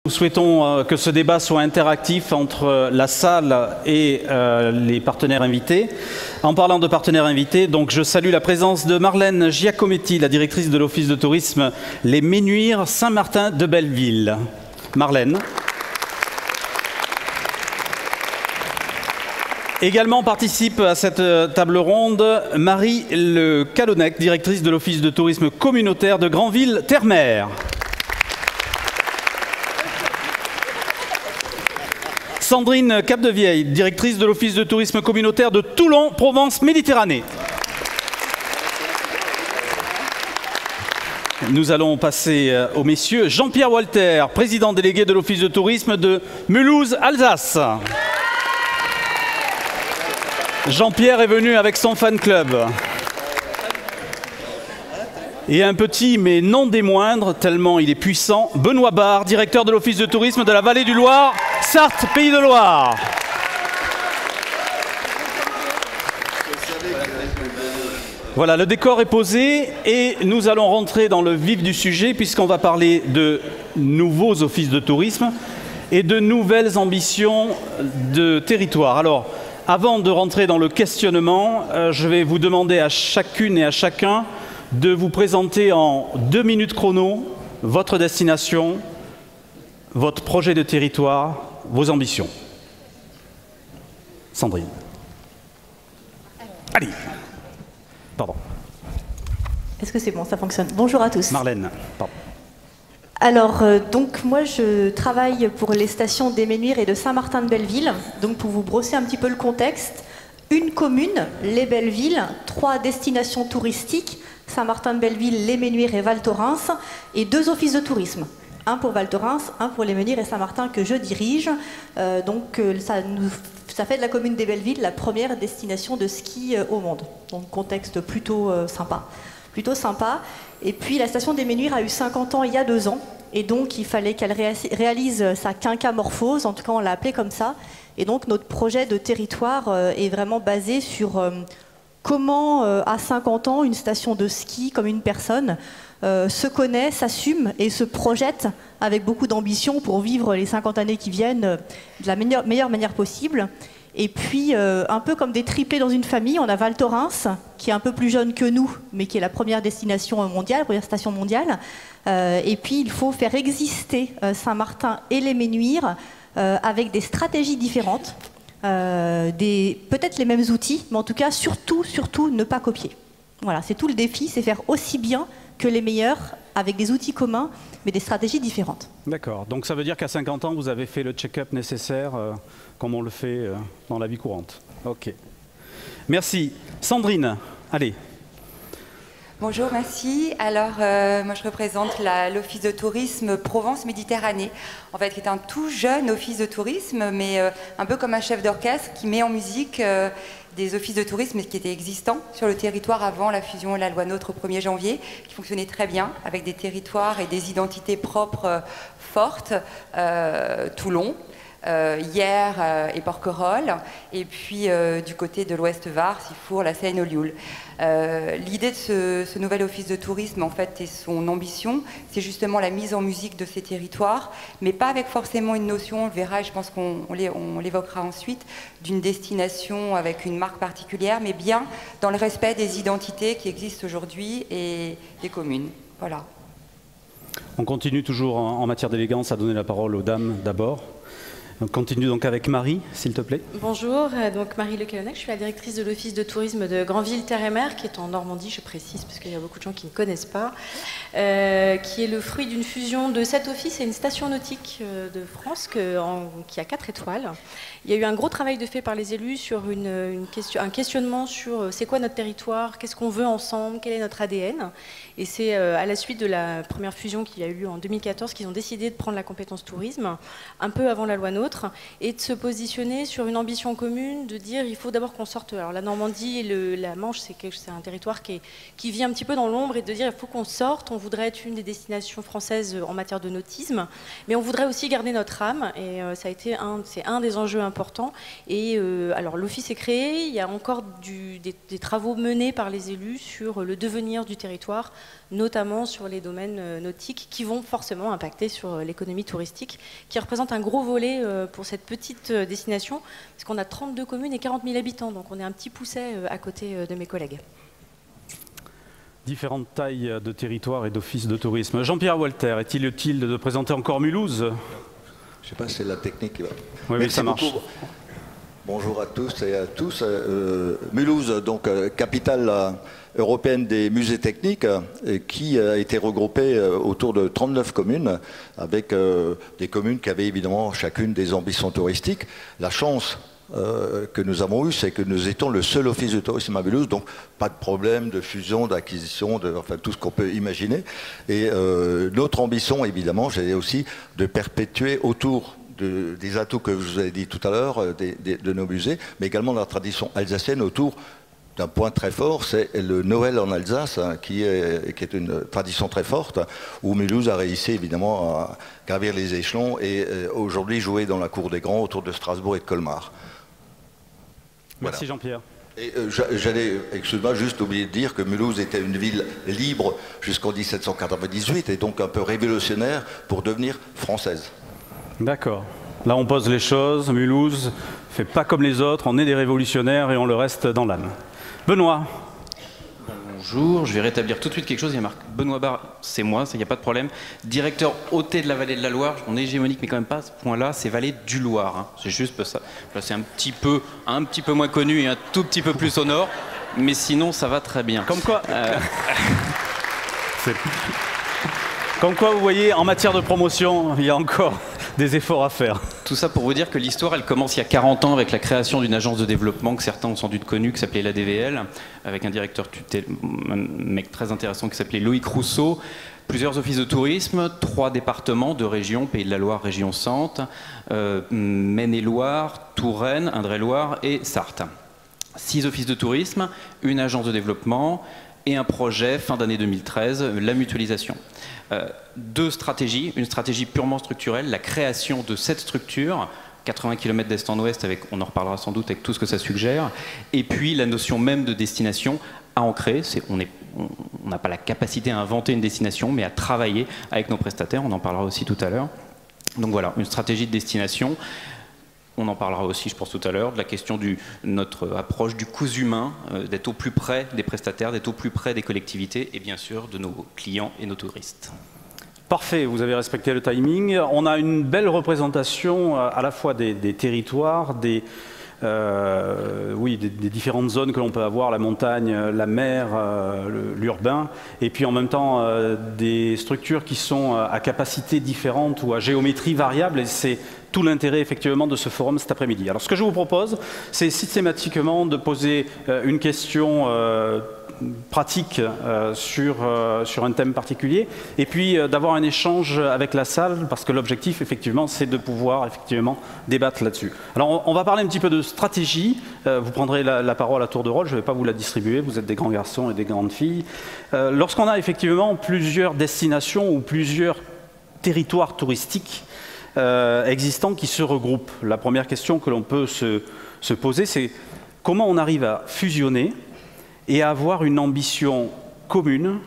Nous souhaitons que ce débat soit interactif entre la salle et les partenaires invités. En parlant de partenaires invités, donc je salue la présence de Marlène Giacometti, la directrice de l'Office de tourisme Les Ménuires Saint-Martin de Belleville. Marlène. Également participe à cette table ronde Marie Le Calonnec, directrice de l'Office de tourisme communautaire de Granville-Terre-Mer. Sandrine Capdevieille, directrice de l'Office de tourisme communautaire de Toulon, Provence-Méditerranée. Nous allons passer aux messieurs. Jean-Pierre Walter, président délégué de l'Office de tourisme de Mulhouse-Alsace. Jean-Pierre est venu avec son fan club. Et un petit, mais non des moindres, tellement il est puissant, Benoît Barre, directeur de l'Office de tourisme de la Vallée du Loir, Sarthe, Pays de Loire. Voilà, le décor est posé et nous allons rentrer dans le vif du sujet puisqu'on va parler de nouveaux offices de tourisme et de nouvelles ambitions de territoire. Alors, avant de rentrer dans le questionnement, je vais vous demander à chacune et à chacun de vous présenter en 2 minutes chrono votre destination, votre projet de territoire, vos ambitions. Sandrine. Allez. Pardon. Est-ce que c'est bon, ça fonctionne? Bonjour à tous. Marlène. Pardon. Alors, donc moi je travaille pour les stations des Ménuires et de Saint-Martin de Belleville. Donc pour vous brosser un petit peu le contexte, une commune, les Bellevilles, 3 destinations touristiques, Saint-Martin de Belleville, les Ménuires et Val Thorens, et 2 offices de tourisme. Un pour Val Thorens, un pour les Ménuires et Saint-Martin que je dirige. Ça fait de la commune des Bellevilles la première destination de ski au monde. Donc contexte plutôt sympa. Plutôt sympa. Et puis la station des Ménuires a eu 50 ans il y a 2 ans. Et donc il fallait qu'elle réalise sa quinquamorphose, en tout cas on l'a appelé comme ça. Et donc notre projet de territoire est vraiment basé sur comment à 50 ans une station de ski comme une personne se connaît, s'assume et se projette avec beaucoup d'ambition pour vivre les 50 années qui viennent de la meilleure manière possible. Et puis, un peu comme des triplés dans une famille, on a Val Thorens, qui est un peu plus jeune que nous, mais qui est la première destination mondiale, la première station mondiale. Et puis, il faut faire exister Saint-Martin et les Ménuires avec des stratégies différentes, peut-être les mêmes outils, mais en tout cas, surtout ne pas copier. Voilà, c'est tout le défi, c'est faire aussi bien que les meilleurs, avec des outils communs, mais des stratégies différentes. D'accord. Donc ça veut dire qu'à 50 ans, vous avez fait le check-up nécessaire, comme on le fait dans la vie courante. Ok. Merci. Sandrine, allez. Bonjour, merci. Alors, moi je représente l'Office de tourisme Provence-Méditerranée, en fait, qui est un tout jeune office de tourisme, mais un peu comme un chef d'orchestre qui met en musique des offices de tourisme qui étaient existants sur le territoire avant la fusion et la loi NOTRe au 1er janvier, qui fonctionnaient très bien, avec des territoires et des identités propres fortes, Toulon, Hyères et Porquerolles, et puis du côté de l'Ouest Var, Sifour, la Seine-Olioul. L'idée de ce nouvel office de tourisme, en fait, et son ambition, c'est justement la mise en musique de ces territoires, mais pas avec forcément une notion, on le verra, et je pense qu'on l'évoquera ensuite, d'une destination avec une marque particulière, mais bien dans le respect des identités qui existent aujourd'hui et des communes. Voilà. On continue toujours en matière d'élégance à donner la parole aux dames d'abord. On continue donc avec Marie, s'il te plaît. Bonjour, donc Marie Le Calonnec, je suis la directrice de l'Office de tourisme de Granville-Terre-et-Mer, qui est en Normandie, je précise, parce qu'il y a beaucoup de gens qui ne connaissent pas, qui est le fruit d'une fusion de 7 offices et une station nautique de France qui a 4 étoiles. Il y a eu un gros travail de fait par les élus sur un questionnement sur c'est quoi notre territoire, qu'est-ce qu'on veut ensemble, quel est notre ADN. Et c'est à la suite de la première fusion qui a eu lieu en 2014 qu'ils ont décidé de prendre la compétence tourisme, un peu avant la loi NOTRe. nôtre, et de se positionner sur une ambition commune, de dire il faut d'abord qu'on sorte. Alors la Normandie et la Manche, c'est un territoire qui vit un petit peu dans l'ombre, et de dire il faut qu'on sorte, on voudrait être une des destinations françaises en matière de nautisme, mais on voudrait aussi garder notre âme, et c'est un des enjeux importants. Et alors l'office est créé, il y a encore des travaux menés par les élus sur le devenir du territoire, notamment sur les domaines nautiques qui vont forcément impacter sur l'économie touristique, qui représente un gros volet pour cette petite destination, parce qu'on a 32 communes et 40 000 habitants, donc on est un petit pousset à côté de mes collègues. Différentes tailles de territoire et d'office de tourisme. Jean-Pierre Walter, est-il utile de présenter encore Mulhouse? Je ne sais pas si c'est la technique qui va... Oui, oui, ça marche. Beaucoup. Bonjour à tous et à tous. Mulhouse, donc capitale européenne des musées techniques, qui a été regroupée autour de 39 communes, avec des communes qui avaient évidemment chacune des ambitions touristiques. La chance que nous avons eue, c'est que nous étions le seul office de tourisme à Mulhouse, donc pas de problème de fusion, d'acquisition, enfin tout ce qu'on peut imaginer. Et notre ambition, évidemment, c'est aussi de perpétuer autour des atouts que je vous ai dit tout à l'heure, de nos musées, mais également de la tradition alsacienne autour d'un point très fort, c'est le Noël en Alsace, hein, qui est une tradition très forte, où Mulhouse a réussi évidemment à gravir les échelons et aujourd'hui jouer dans la cour des grands autour de Strasbourg et de Colmar. Merci voilà. Jean-Pierre. Et j'allais, excuse-moi, juste oublier de dire que Mulhouse était une ville libre jusqu'en 1798 et donc un peu révolutionnaire pour devenir française. D'accord. Là, on pose les choses. Mulhouse fait pas comme les autres. On est des révolutionnaires et on le reste dans l'âme. Benoît. Bonjour, je vais rétablir tout de suite quelque chose. Il y a marqué Benoît Barre, c'est moi, ça, il n'y a pas de problème. Directeur OT de la vallée de la Loire. On est hégémonique, mais quand même pas à ce point-là. C'est vallée du Loir. Hein. C'est juste ça. Là, c'est un petit peu moins connu et un tout petit peu plus au nord. Mais sinon, ça va très bien. Comme quoi. Comme quoi, vous voyez, en matière de promotion, il y a encore des efforts à faire. Tout ça pour vous dire que l'histoire, elle commence il y a 40 ans avec la création d'une agence de développement que certains ont sans doute connue, qui s'appelait l'ADVL, avec un directeur, un mec très intéressant qui s'appelait Loïc Rousseau. Plusieurs offices de tourisme, 3 départements, 2 régions, Pays de la Loire, région Centre, Maine-et-Loire, Touraine, Indre-et-Loire et Sarthe. 6 offices de tourisme, une agence de développement et un projet fin d'année 2013, la mutualisation. 2 stratégies, une stratégie purement structurelle, la création de cette structure, 80 km d'est en ouest, avec, on en reparlera sans doute avec tout ce que ça suggère, et puis la notion même de destination à ancrer. On n'a pas la capacité à inventer une destination, mais à travailler avec nos prestataires, on en parlera aussi tout à l'heure. Donc voilà, une stratégie de destination. On en parlera aussi, je pense, tout à l'heure, de la question de notre approche du coût humain, d'être au plus près des prestataires, d'être au plus près des collectivités et bien sûr de nos clients et nos touristes. Parfait, vous avez respecté le timing. On a une belle représentation à la fois des territoires, des différentes zones que l'on peut avoir, la montagne, la mer, l'urbain, et puis en même temps des structures qui sont à capacité différente ou à géométrie variable, et c'est tout l'intérêt effectivement de ce forum cet après-midi. Alors ce que je vous propose, c'est systématiquement de poser une question pratique sur un thème particulier, et puis d'avoir un échange avec la salle, parce que l'objectif effectivement c'est de pouvoir effectivement débattre là-dessus. Alors on va parler un petit peu de stratégie, vous prendrez la parole à tour de rôle, je ne vais pas vous la distribuer, vous êtes des grands garçons et des grandes filles. Lorsqu'on a effectivement plusieurs destinations ou plusieurs territoires touristiques existants qui se regroupent, la première question que l'on peut se poser, c'est comment on arrive à fusionner et à avoir une ambition commune,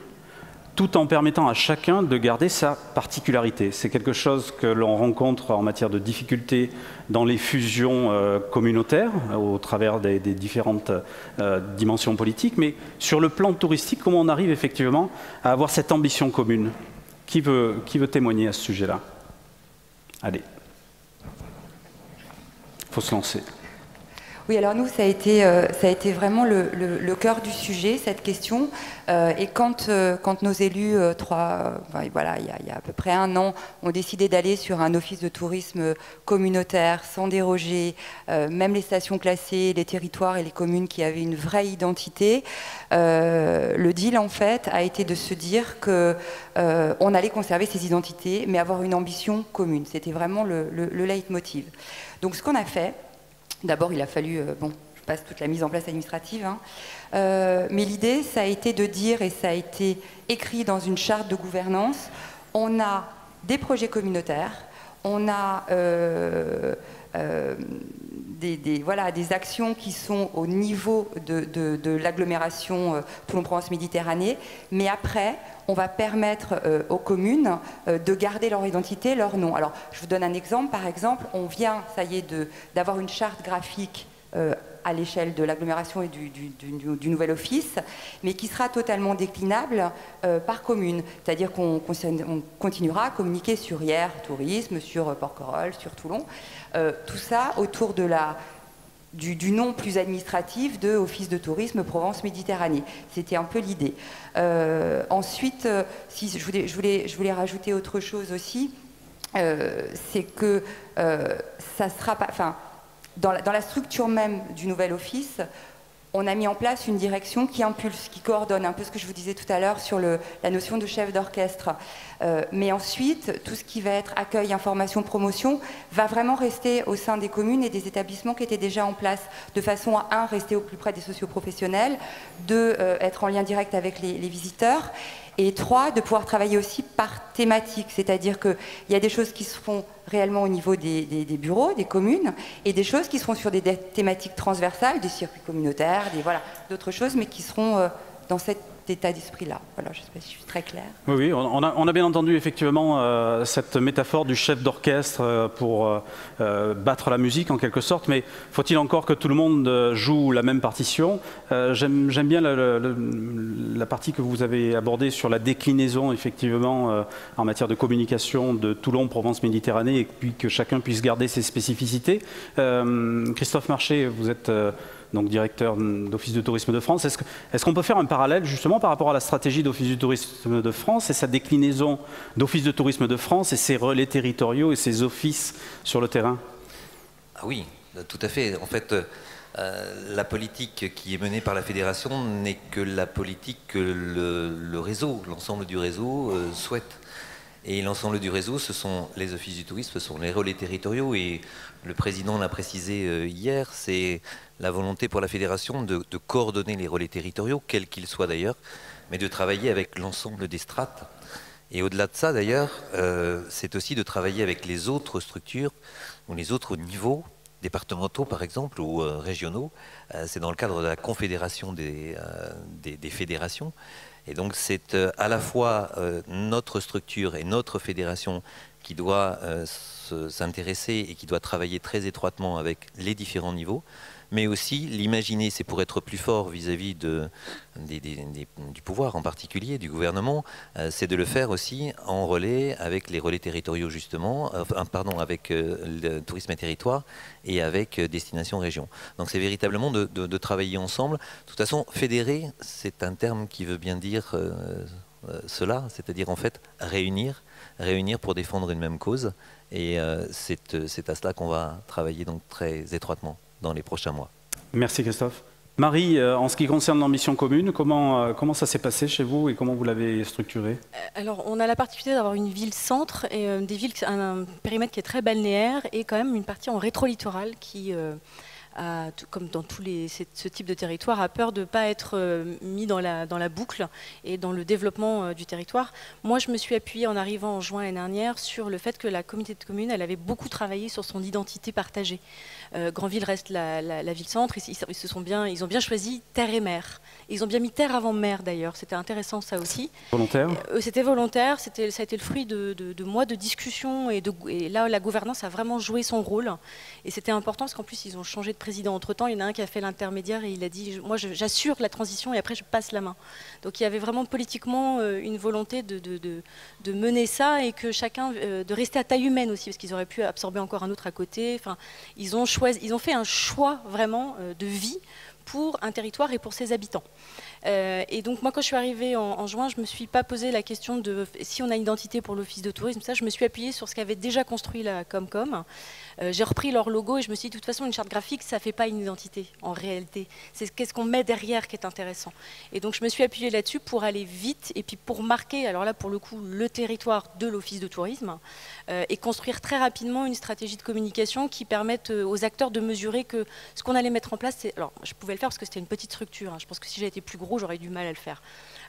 tout en permettant à chacun de garder sa particularité. C'est quelque chose que l'on rencontre en matière de difficultés dans les fusions communautaires, au travers des différentes dimensions politiques, mais sur le plan touristique, comment on arrive effectivement à avoir cette ambition commune? Qui veut témoigner à ce sujet-là? Allez, il faut se lancer. Oui, alors nous, ça a été vraiment le cœur du sujet, cette question. Et quand nos élus, voilà, il y a à peu près 1 an, ont décidé d'aller sur un office de tourisme communautaire, sans déroger, même les stations classées, les territoires et les communes qui avaient une vraie identité, le deal, en fait, a été de se dire qu'on allait conserver ces identités, mais avoir une ambition commune. C'était vraiment le leitmotiv. Donc, ce qu'on a fait, d'abord, il a fallu, je passe toute la mise en place administrative, hein, mais l'idée, ça a été de dire, et ça a été écrit dans une charte de gouvernance, on a des projets communautaires, on a des actions qui sont au niveau de l'agglomération Toulon-Provence-Méditerranée, mais après, on va permettre aux communes de garder leur identité, leur nom. Alors, je vous donne un exemple. Par exemple, on vient, ça y est, d'avoir une charte graphique à l'échelle de l'agglomération et du nouvel office, mais qui sera totalement déclinable par commune. C'est-à-dire qu'on continuera à communiquer sur Hyères Tourisme, sur Porquerolles, sur Toulon. Tout ça autour du nom plus administratif de Office de tourisme Provence-Méditerranée. C'était un peu l'idée. Ensuite, si je voulais rajouter autre chose aussi, c'est que ça sera pas... Enfin, dans la structure même du nouvel office, on a mis en place une direction qui impulse, qui coordonne, un peu ce que je vous disais tout à l'heure sur la notion de chef d'orchestre. Mais ensuite, tout ce qui va être accueil, information, promotion, va vraiment rester au sein des communes et des établissements qui étaient déjà en place, de façon à, 1, rester au plus près des socioprofessionnels, 2, être en lien direct avec les visiteurs, et 3, de pouvoir travailler aussi par thématique, c'est-à-dire qu'il y a des choses qui se font réellement au niveau des bureaux, des communes, et des choses qui seront sur des thématiques transversales, des circuits communautaires, d'autres choses, mais qui seront dans cet état d'esprit-là. Voilà, je ne sais pas si je suis très claire. Oui, on a bien entendu effectivement cette métaphore du chef d'orchestre pour battre la musique en quelque sorte, mais faut-il encore que tout le monde joue la même partition? J'aime bien la partie que vous avez abordée sur la déclinaison effectivement en matière de communication de Toulon, Provence-Méditerranée, et puis que chacun puisse garder ses spécificités. Christophe Marché, vous êtes donc directeur d'Office de tourisme de France. Est-ce qu'on peut faire un parallèle justement par rapport à la stratégie d'Office du tourisme de France et sa déclinaison d'Office de tourisme de France et ses relais territoriaux et ses offices sur le terrain? Ah oui, tout à fait. En fait, la politique qui est menée par la fédération n'est que la politique que le réseau, l'ensemble du réseau souhaite. Et l'ensemble du réseau, ce sont les offices du tourisme, ce sont les relais territoriaux. Et le président l'a précisé hier, c'est la volonté pour la fédération de coordonner les relais territoriaux, quels qu'ils soient d'ailleurs, mais de travailler avec l'ensemble des strates. Et au-delà de ça d'ailleurs, c'est aussi de travailler avec les autres structures ou les autres niveaux, départementaux par exemple, ou régionaux. C'est dans le cadre de la confédération des fédérations. Et donc c'est à la fois notre structure et notre fédération qui doit s'intéresser et qui doit travailler très étroitement avec les différents niveaux, mais aussi l'imaginer, c'est pour être plus fort vis-à-vis du pouvoir en particulier, du gouvernement, c'est de le faire aussi en relais avec les relais territoriaux justement, avec le tourisme et territoire et avec Destination Région. Donc c'est véritablement de travailler ensemble. De toute façon, fédérer, c'est un terme qui veut bien dire cela, c'est-à-dire en fait réunir pour défendre une même cause, et c'est à cela qu'on va travailler donc très étroitement dans les prochains mois. Merci Christophe. Marie, en ce qui concerne l'ambition commune, comment ça s'est passé chez vous et comment vous l'avez structuré? Alors, on a la particularité d'avoir une ville-centre et un périmètre qui est très balnéaire et quand même une partie en rétro-littoral qui, comme dans ce type de territoire, a peur de ne pas être mis dans la boucle et dans le développement du territoire. Moi, je me suis appuyée en arrivant en juin l'année dernière sur le fait que la communauté de communes, elle avait beaucoup travaillé sur son identité partagée. Granville reste la ville-centre, ils ont bien choisi terre et mer. Ils ont bien mis terre avant mer d'ailleurs, c'était intéressant ça aussi. Volontaire? C'était volontaire, ça a été le fruit de mois de discussion et là la gouvernance a vraiment joué son rôle. Et c'était important parce qu'en plus ils ont changé de président entre-temps, il y en a un qui a fait l'intermédiaire et il a dit « moi j'assure la transition et après je passe la main ». Donc il y avait vraiment politiquement une volonté de mener ça et que chacun, de rester à taille humaine aussi, parce qu'ils auraient pu absorber encore un autre à côté. Enfin, ils ont fait un choix vraiment de vie pour un territoire et pour ses habitants. Et donc moi quand je suis arrivée en juin, je ne me suis pas posé la question de si on a une identité pour l'office de tourisme, ça je me suis appuyée sur ce qu'avait déjà construit la Comcom. J'ai repris leur logo et je me suis dit de toute façon une charte graphique ça ne fait pas une identité en réalité, c'est qu'est-ce qu'on met derrière qui est intéressant. Et donc je me suis appuyée là-dessus pour aller vite et puis pour marquer, alors là pour le coup, le territoire de l'office de tourisme et construire très rapidement une stratégie de communication qui permette aux acteurs de mesurer que ce qu'on allait mettre en place, alors je pouvais le faire parce que c'était une petite structure, hein. Je pense que si j'avais été plus gros j'aurais eu du mal à le faire.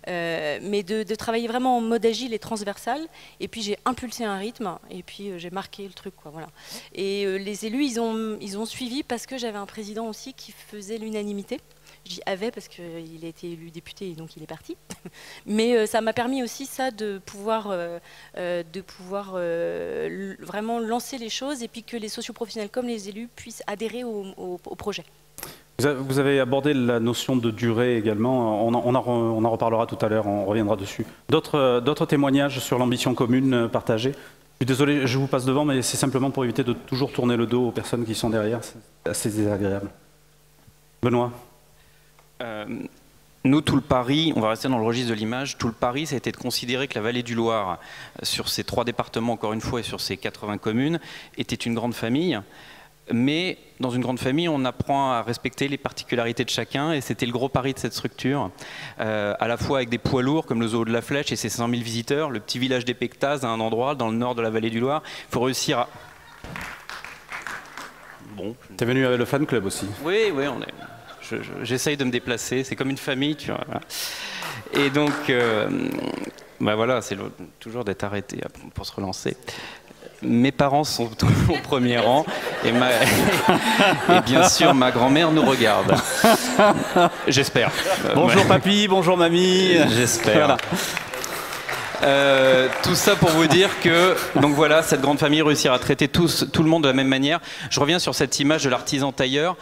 Mais de travailler vraiment en mode agile et transversal, et puis j'ai impulsé un rythme, et puis j'ai marqué le truc, quoi, voilà. Et les élus, ils ont suivi parce que j'avais un président aussi qui faisait l'unanimité. J'y avais parce qu'il a été élu député et donc il est parti. Mais ça m'a permis aussi ça de pouvoir vraiment lancer les choses et puis que les socioprofessionnels comme les élus puissent adhérer au projet. Vous avez abordé la notion de durée également, on en reparlera tout à l'heure, on reviendra dessus. D'autres témoignages sur l'ambition commune partagée? Je suis désolé, je vous passe devant, mais c'est simplement pour éviter de toujours tourner le dos aux personnes qui sont derrière, c'est assez désagréable. Benoît? Nous, tout le pari, on va rester dans le registre de l'image, tout le pari, ça a été de considérer que la vallée du Loir, sur ces 3 départements encore une fois et sur ces 80 communes, était une grande famille. Mais dans une grande famille, on apprend à respecter les particularités de chacun et c'était le gros pari de cette structure. À la fois avec des poids lourds comme le zoo de la Flèche et ses 500 000 visiteurs, le petit village des Pectaz à un endroit dans le nord de la vallée du Loir. Il faut réussir à... Bon. T'es venu avec le fan club aussi? Oui, j'essaye de me déplacer, c'est comme une famille, tu vois. Et donc, bah voilà, c'est toujours d'être arrêté pour se relancer. Mes parents sont au premier rang et bien sûr ma grand-mère nous regarde. J'espère. Bonjour papy, bonjour mamie. J'espère. Voilà. Tout ça pour vous dire que donc voilà, cette grande famille réussira à traiter tout le monde de la même manière. Je reviens sur cette image de l'artisan tailleur.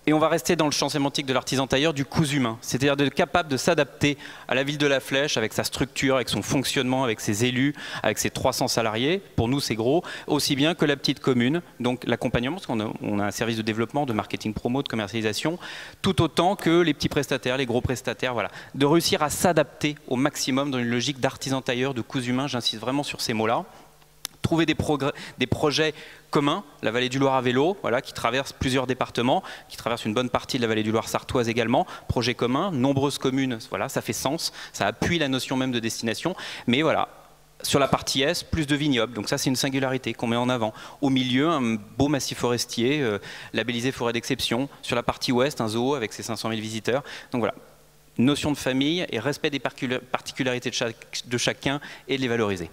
Et on va rester dans le champ sémantique de l'artisan tailleur du cousu humain, c'est-à-dire d'être capable de s'adapter à la ville de la Flèche avec sa structure, avec son fonctionnement, avec ses élus, avec ses 300 salariés, pour nous c'est gros, aussi bien que la petite commune, donc l'accompagnement, parce qu'on a un service de développement, de marketing promo, de commercialisation, tout autant que les petits prestataires, les gros prestataires, voilà. De réussir à s'adapter au maximum dans une logique d'artisan tailleur, de cousu humain, j'insiste vraiment sur ces mots-là. Trouver des projets communs, la vallée du Loir à vélo, voilà, qui traverse plusieurs départements, qui traverse une bonne partie de la vallée du Loir sartoise également, projet commun, nombreuses communes, voilà, ça fait sens, ça appuie la notion même de destination, mais voilà, sur la partie est, plus de vignobles, donc ça c'est une singularité qu'on met en avant. Au milieu, un beau massif forestier, labellisé forêt d'exception, sur la partie ouest, un zoo avec ses 500 000 visiteurs, donc voilà, notion de famille et respect des particularités de chacun et de les valoriser.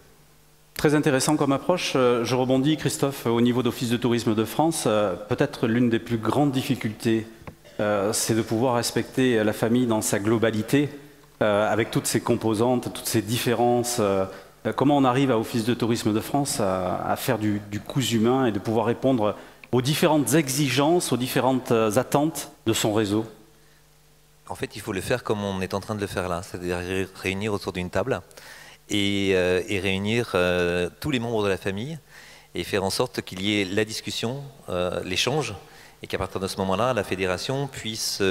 Très intéressant comme approche. Je rebondis, Christophe, au niveau d'Office de tourisme de France. Peut-être l'une des plus grandes difficultés, c'est de pouvoir respecter la famille dans sa globalité, avec toutes ses composantes, toutes ses différences. Comment on arrive à Office de tourisme de France à faire du cousu humain et de pouvoir répondre aux différentes exigences, aux différentes attentes de son réseau? En fait, il faut le faire comme on est en train de le faire là, c'est-à-dire réunir autour d'une table. Et réunir tous les membres de la famille et faire en sorte qu'il y ait la discussion, l'échange, et qu'à partir de ce moment-là, la fédération puisse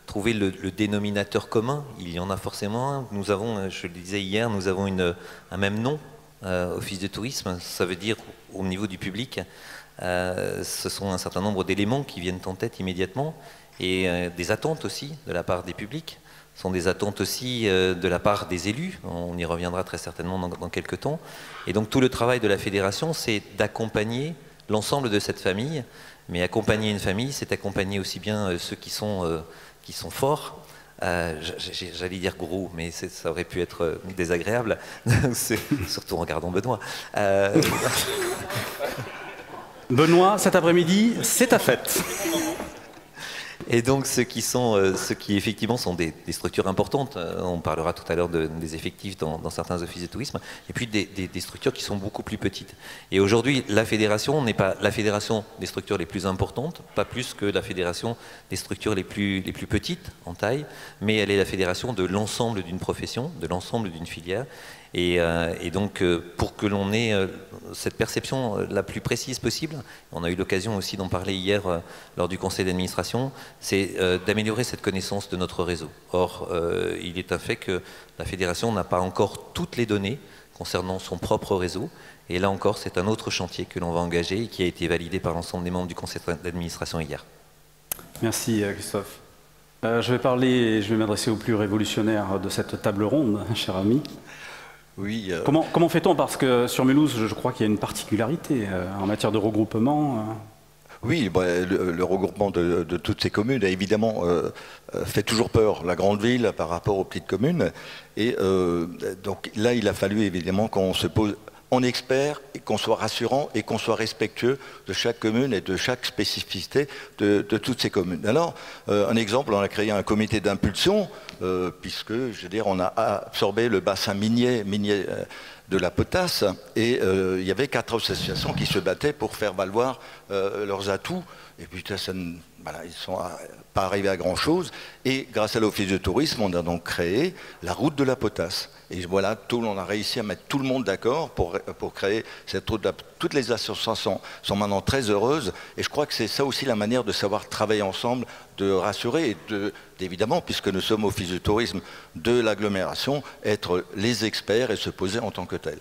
trouver le dénominateur commun. Il y en a forcément un. Nous avons, je le disais hier, nous avons un même nom, Office de tourisme. Ça veut dire, au niveau du public, ce sont un certain nombre d'éléments qui viennent en tête immédiatement, et des attentes aussi de la part des publics. Ce sont des attentes aussi de la part des élus, on y reviendra très certainement dans quelques temps. Et donc tout le travail de la fédération, c'est d'accompagner l'ensemble de cette famille, mais accompagner une famille, c'est accompagner aussi bien ceux qui sont forts, j'allais dire gros, mais ça aurait pu être désagréable, surtout en regardant Benoît. Benoît, cet après-midi, c'est ta fête. Et donc ceux qui effectivement sont des structures importantes, on parlera tout à l'heure des effectifs dans certains offices de tourisme, et puis des structures qui sont beaucoup plus petites. Et aujourd'hui, la fédération n'est pas la fédération des structures les plus importantes, pas plus que la fédération des structures les plus petites en taille, mais elle est la fédération de l'ensemble d'une profession, de l'ensemble d'une filière. Et donc, pour que l'on ait cette perception la plus précise possible, on a eu l'occasion aussi d'en parler hier lors du conseil d'administration, c'est d'améliorer cette connaissance de notre réseau. Or, il est un fait que la fédération n'a pas encore toutes les données concernant son propre réseau. Et là encore, c'est un autre chantier que l'on va engager et qui a été validé par l'ensemble des membres du conseil d'administration hier. Merci Christophe. Je vais parler et je vais m'adresser au plus révolutionnaire de cette table ronde, cher ami. Oui. Comment fait-on? Parce que sur Mulhouse, je crois qu'il y a une particularité en matière de regroupement. Oui, le regroupement de toutes ces communes, évidemment, fait toujours peur, la grande ville par rapport aux petites communes. Et donc là, il a fallu évidemment qu'on se pose en expert, et qu'on soit rassurant et qu'on soit respectueux de chaque commune et de chaque spécificité de toutes ces communes. Alors, un exemple, on a créé un comité d'impulsion, puisque, je veux dire, on a absorbé le bassin minier de la potasse, et il y avait 4 associations qui se battaient pour faire valoir leurs atouts. Et puis voilà, ils ne sont pas arrivés à grand chose. Et grâce à l'office de tourisme, on a donc créé la route de la potasse. Et voilà, on a réussi à mettre tout le monde d'accord pour créer cette route. Toutes les associations sont maintenant très heureuses. Et je crois que c'est ça aussi la manière de savoir travailler ensemble, de rassurer et d'évidemment, puisque nous sommes office de tourisme de l'agglomération, être les experts et se poser en tant que tels.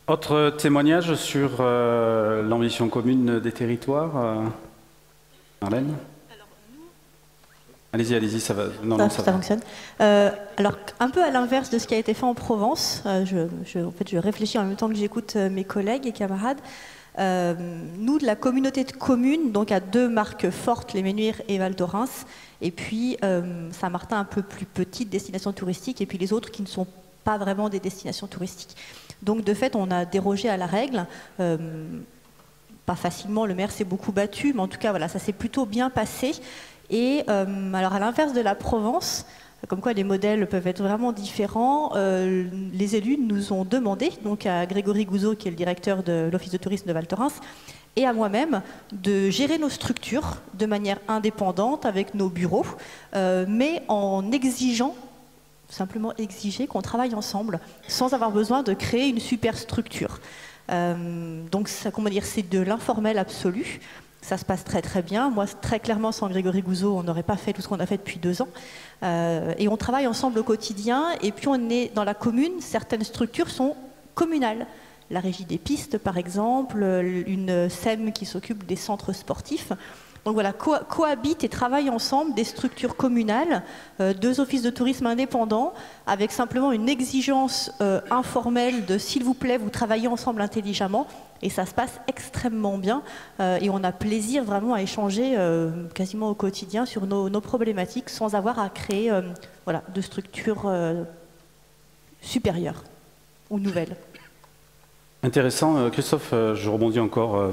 Autre témoignage sur l'ambition commune des territoires, Marlène? Allez-y, ça va. Ça fonctionne. Alors, un peu à l'inverse de ce qui a été fait en Provence, en fait, je réfléchis en même temps que j'écoute mes collègues et camarades. Nous, de la communauté de communes, donc à 2 marques fortes, les Menuires et Val Thorens, et puis Saint-Martin, un peu plus petite destination touristique, et puis les autres qui ne sont pas vraiment des destinations touristiques. Donc de fait, on a dérogé à la règle, pas facilement, le maire s'est beaucoup battu, mais en tout cas, voilà, ça s'est plutôt bien passé. Et alors à l'inverse de la Provence, comme quoi les modèles peuvent être vraiment différents, les élus nous ont demandé, donc à Grégory Gouzeau, qui est le directeur de l'Office de tourisme de Val Thorens, et à moi-même, de gérer nos structures de manière indépendante avec nos bureaux, mais en exigeant, simplement exiger qu'on travaille ensemble, sans avoir besoin de créer une super structure. Donc comment dire, c'est de l'informel absolu. Ça se passe très très bien. Moi, très clairement, sans Grégory Gouzeau, on n'aurait pas fait tout ce qu'on a fait depuis 2 ans. Et on travaille ensemble au quotidien. Et puis on est dans la commune, certaines structures sont communales. La régie des pistes, par exemple, une SEM qui s'occupe des centres sportifs. Donc voilà, cohabitent et travaillent ensemble des structures communales, 2 offices de tourisme indépendants, avec simplement une exigence informelle de « s'il vous plaît, vous travaillez ensemble intelligemment ». Et ça se passe extrêmement bien et on a plaisir vraiment à échanger quasiment au quotidien sur nos problématiques sans avoir à créer voilà, de structures supérieures ou nouvelles. Intéressant. Christophe, je rebondis encore,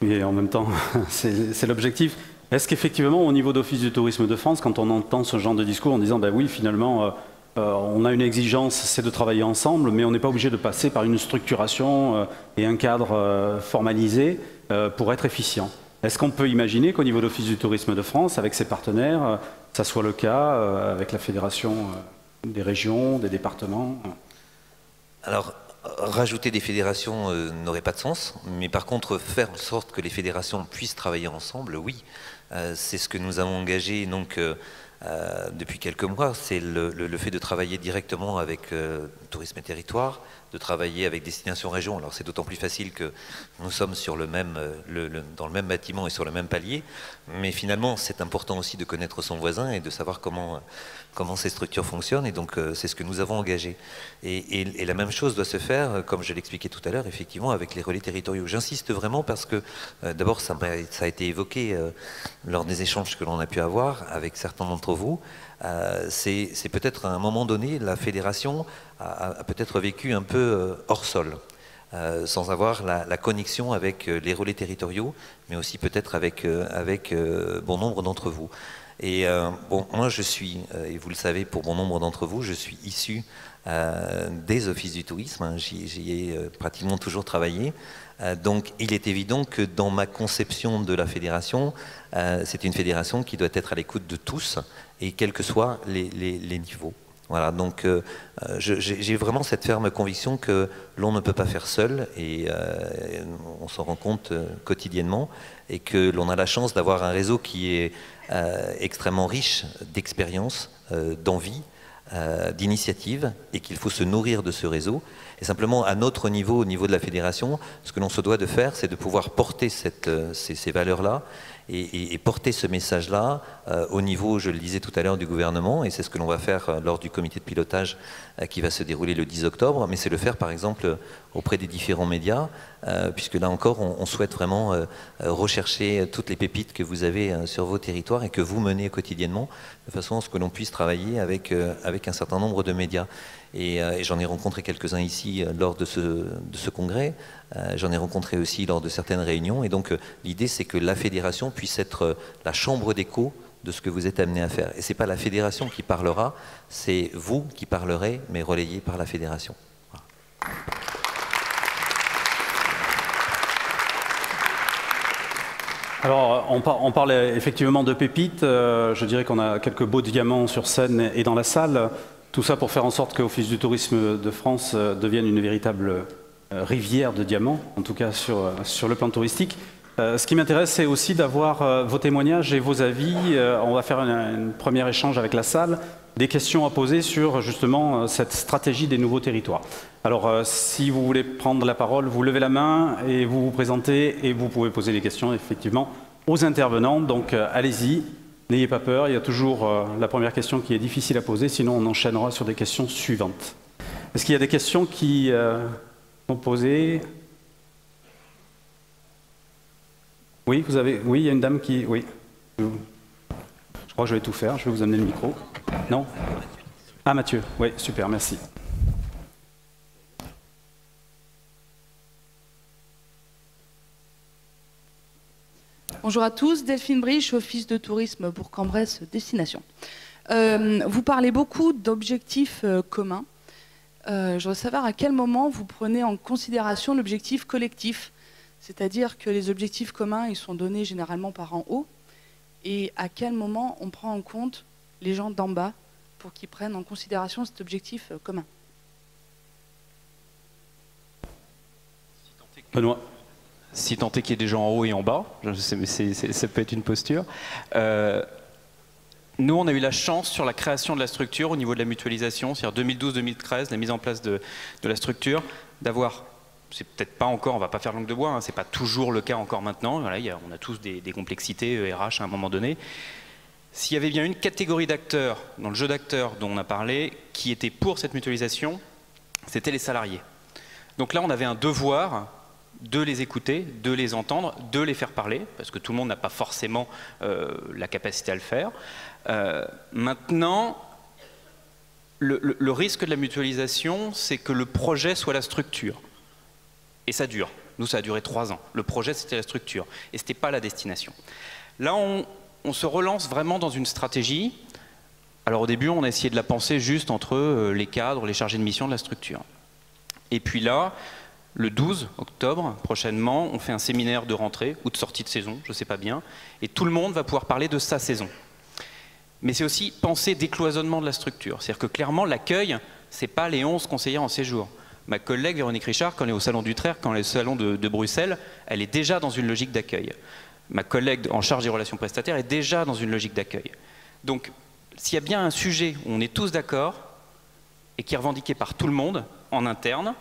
mais en même temps, c'est l'objectif. Est-ce qu'effectivement, au niveau d'Office du tourisme de France, quand on entend ce genre de discours en disant ben oui, finalement, on a une exigence, c'est de travailler ensemble, mais on n'est pas obligé de passer par une structuration et un cadre formalisé pour être efficient. Est-ce qu'on peut imaginer qu'au niveau de l'Office du tourisme de France, avec ses partenaires, ça soit le cas avec la Fédération des régions, des départements? Alors, rajouter des fédérations n'aurait pas de sens, mais par contre, faire en sorte que les fédérations puissent travailler ensemble, oui. C'est ce que nous avons engagé donc, depuis quelques mois, c'est le fait de travailler directement avec Tourisme et Territoire, de travailler avec Destination Région. Alors c'est d'autant plus facile que nous sommes sur dans le même bâtiment et sur le même palier, mais finalement c'est important aussi de connaître son voisin et de savoir comment ces structures fonctionnent, et donc c'est ce que nous avons engagé. Et la même chose doit se faire, comme je l'expliquais tout à l'heure, effectivement avec les relais territoriaux. J'insiste vraiment parce que d'abord ça a été évoqué lors des échanges que l'on a pu avoir avec certains d'entre vous. C'est peut-être à un moment donné, la fédération a peut-être vécu un peu hors sol. sans avoir la connexion avec les relais territoriaux, mais aussi peut-être avec bon nombre d'entre vous. Et bon, moi je suis, et vous le savez pour bon nombre d'entre vous, je suis issu des offices du tourisme, hein, j'y ai pratiquement toujours travaillé. Donc il est évident que dans ma conception de la fédération, c'est une fédération qui doit être à l'écoute de tous, et quels que soient les niveaux. Voilà, donc j'ai vraiment cette ferme conviction que l'on ne peut pas faire seul, et on s'en rend compte quotidiennement, et que l'on a la chance d'avoir un réseau qui est extrêmement riche d'expériences, d'envie, d'initiatives, et qu'il faut se nourrir de ce réseau. Et simplement, à notre niveau, au niveau de la fédération, ce que l'on se doit de faire, c'est de pouvoir porter ces valeurs-là, et porter ce message-là au niveau, je le disais tout à l'heure, du gouvernement, et c'est ce que l'on va faire lors du comité de pilotage qui va se dérouler le 10 octobre, mais c'est le faire par exemple auprès des différents médias, puisque là encore on souhaite vraiment rechercher toutes les pépites que vous avez sur vos territoires et que vous menez quotidiennement, de façon à ce que l'on puisse travailler avec un certain nombre de médias. Et j'en ai rencontré quelques-uns ici lors de ce congrès, j'en ai rencontré aussi lors de certaines réunions, et donc l'idée c'est que la fédération puisse être la chambre d'écho de ce que vous êtes amené à faire. Et ce n'est pas la fédération qui parlera, c'est vous qui parlerez, mais relayé par la fédération. Voilà. Alors, on parle effectivement de pépites, je dirais qu'on a quelques beaux diamants sur scène et dans la salle. Tout ça pour faire en sorte que l'Office du tourisme de France devienne une véritable rivière de diamants, en tout cas sur le plan touristique. Ce qui m'intéresse, c'est aussi d'avoir vos témoignages et vos avis. On va faire un premier échange avec la salle, des questions à poser sur justement cette stratégie des nouveaux territoires. Alors, si vous voulez prendre la parole, vous levez la main et vous vous présentez, et vous pouvez poser des questions effectivement aux intervenants. Donc, allez-y. N'ayez pas peur, il y a toujours la première question qui est difficile à poser, sinon on enchaînera sur des questions suivantes. Est-ce qu'il y a des questions qui sont posées? Oui, oui, il y a une dame qui... Oui. Je crois que je vais tout faire, je vais vous amener le micro. Non? Ah, Mathieu, oui, super, merci. Bonjour à tous, Delphine Briche, Office de tourisme Bourg-en-Bresse Destination. Vous parlez beaucoup d'objectifs communs. Je voudrais savoir à quel moment vous prenez en considération l'objectif collectif, c'est-à-dire que les objectifs communs ils sont donnés généralement par en haut, et à quel moment on prend en compte les gens d'en bas pour qu'ils prennent en considération cet objectif commun. Benoît. Si tant est qu'il y ait des gens en haut et en bas, ça peut être une posture. Nous, on a eu la chance sur la création de la structure au niveau de la mutualisation, c'est-à-dire 2012-2013, la mise en place de la structure, d'avoir, c'est peut-être pas encore, on va pas faire langue de bois, hein, c'est pas toujours le cas encore maintenant, voilà, on a tous des complexités RH à un moment donné. S'il y avait bien une catégorie d'acteurs, dans le jeu d'acteurs dont on a parlé, qui était pour cette mutualisation, c'était les salariés. Donc là, on avait un devoir de les écouter, de les entendre, de les faire parler, parce que tout le monde n'a pas forcément la capacité à le faire. Maintenant, le risque de la mutualisation, c'est que le projet soit la structure. Et ça dure. Nous, ça a duré 3 ans. Le projet, c'était la structure. Et ce n'était pas la destination. Là, on se relance vraiment dans une stratégie. Alors au début, on a essayé de la penser juste entre les cadres, les chargés de mission de la structure. Et puis là, le 12 octobre, prochainement, on fait un séminaire de rentrée ou de sortie de saison, je ne sais pas bien, et tout le monde va pouvoir parler de sa saison. Mais c'est aussi penser décloisonnement de la structure. C'est-à-dire que clairement, l'accueil, ce n'est pas les 11 conseillères en séjour. Ma collègue Véronique Richard, quand elle est au Salon d'Utrecht, quand elle est au Salon de Bruxelles, elle est déjà dans une logique d'accueil. Ma collègue en charge des relations prestataires est déjà dans une logique d'accueil. Donc, s'il y a bien un sujet où on est tous d'accord, et qui est revendiqué par tout le monde, en interne,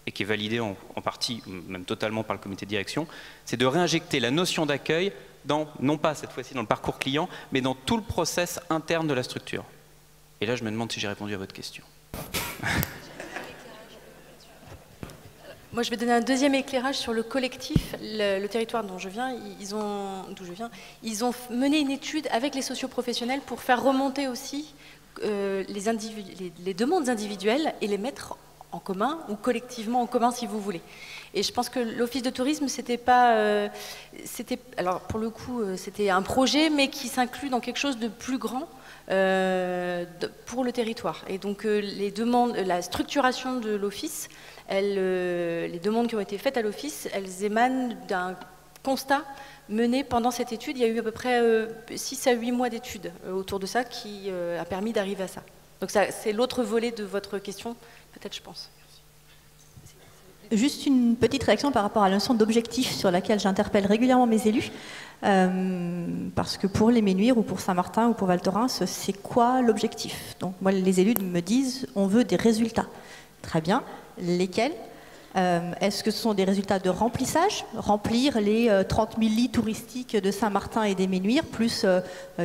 et qui est validé en partie, même totalement par le comité de direction, c'est de réinjecter la notion d'accueil dans, non pas cette fois-ci dans le parcours client, mais dans tout le process interne de la structure. Et là, je me demande si j'ai répondu à votre question. Moi, je vais donner un deuxième éclairage sur le collectif. Le territoire d'où je viens, ils ont mené une étude avec les socioprofessionnels pour faire remonter aussi les demandes individuelles et les mettre en commun ou collectivement en commun si vous voulez. Et je pense que l'office de tourisme, c'était pas, alors pour le coup, c'était un projet, mais qui s'inclut dans quelque chose de plus grand pour le territoire. Et donc les demandes, la structuration de l'office, les demandes qui ont été faites à l'office, elles émanent d'un constat mené pendant cette étude. Il y a eu à peu près 6 à 8 mois d'études autour de ça qui a permis d'arriver à ça. Donc c'est l'autre volet de votre question, peut-être, je pense. Juste une petite réaction par rapport à la notion d'objectif sur laquelle j'interpelle régulièrement mes élus. Parce que pour les Ménuires ou pour Saint-Martin ou pour Val Thorens, c'est quoi l'objectif? Donc moi, les élus me disent, on veut des résultats. Très bien. Lesquels? Est-ce que ce sont des résultats de remplissage? Remplir les 30 000 lits touristiques de Saint-Martin et des Ménuires, plus